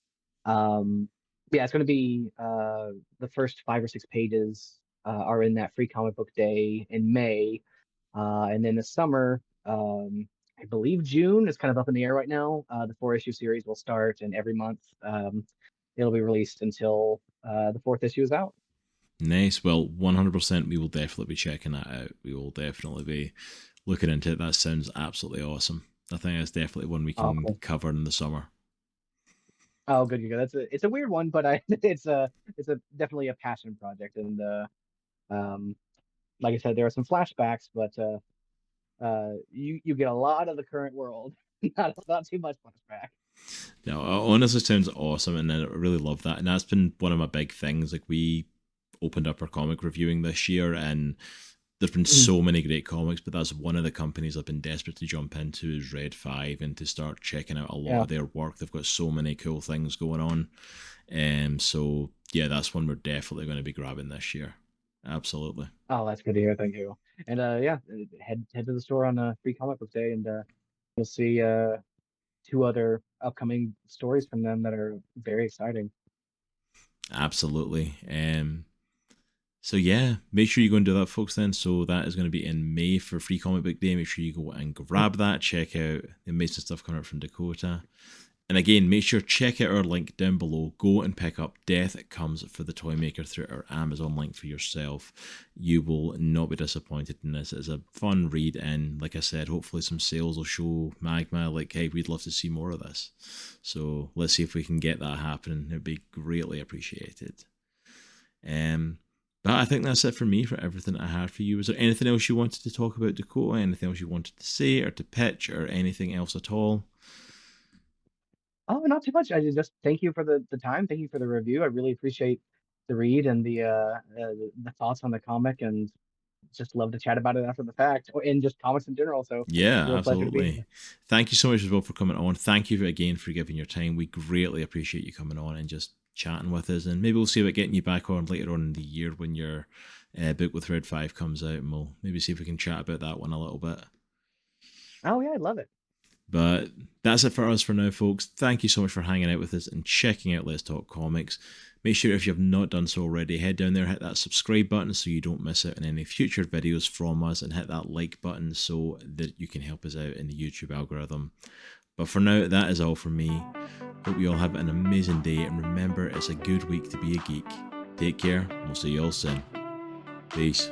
Speaker 2: Um, yeah, it's going to be the first 5 or 6 pages are in that free comic book day in May, and then the summer, I believe June is kind of up in the air right now. The 4 issue series will start, and every month it'll be released until the fourth issue is out.
Speaker 1: Nice. Well, 100% we will definitely be checking that out. We will definitely be looking into it. That sounds absolutely awesome. I think that's definitely one we
Speaker 2: Oh,
Speaker 1: can
Speaker 2: cool.
Speaker 1: cover in the summer.
Speaker 2: Oh, good, good. It's a weird one, but I it's a definitely a passion project, and um like I said, there are some flashbacks, but you get a lot of the current world, not too much flashback.
Speaker 1: No, it honestly sounds awesome, and I really love that. And that's been one of my big things. Like, we opened up our comic reviewing this year, and there's been
Speaker 2: Mhm.
Speaker 1: so many great comics, but that's one of the companies I've been desperate to jump into is Red 5 and to start checking out a lot
Speaker 2: Yeah.
Speaker 1: of their work. They've got so many cool things going on. So yeah, that's one we're definitely going to be grabbing this year. Absolutely.
Speaker 2: Oh, that's good to hear. Thank you. And yeah, head to the store on Free Comic Book Day, and you'll see two other upcoming stories from them that are very exciting.
Speaker 1: Absolutely. So yeah, make sure you go and do that, folks. Then, so that is going to be in May for Free Comic Book Day. Make sure you go and grab that. Check out the amazing stuff coming out from Dakota. And again, make sure check out our link down below. Go and pick up Death Comes for the Toymaker through our Amazon link for yourself. You will not be disappointed in this. It's a fun read, and like I said, hopefully some sales will show Magma like, hey, we'd love to see more of this. So let's see if we can get that happening. It'd be greatly appreciated. But I think that's it for me for everything I had for you. Was there anything else you wanted to talk about, Dakota? Anything else you wanted to say or to pitch or anything else at all?
Speaker 2: Oh, not too much. I just thank you for the time. Thank you for the review. I really appreciate the read and the thoughts on the comic, and just love to chat about it after the fact, and just comics in general. So,
Speaker 1: Yeah,
Speaker 2: real pleasure to be
Speaker 1: absolutely.
Speaker 2: here.
Speaker 1: Thank you so much as well for coming on. Thank you again for giving your time. We greatly appreciate you coming on and just chatting with us. And maybe we'll see about getting you back on later on in the year when your book with Red 5 comes out, and we'll maybe see if we can chat about that one a little bit.
Speaker 2: Oh yeah, I love it.
Speaker 1: But that's it for us for now, folks. Thank you so much for hanging out with us and checking out Let's Talk Comics. Make sure if you have not done so already, head down there, hit that subscribe button so you don't miss out on any future videos from us, and hit that like button so that you can help us out in the YouTube algorithm. But for now, that is all from me. Hope you all have an amazing day, and remember, it's a good week to be a geek. Take care, and we'll see you all soon. Peace.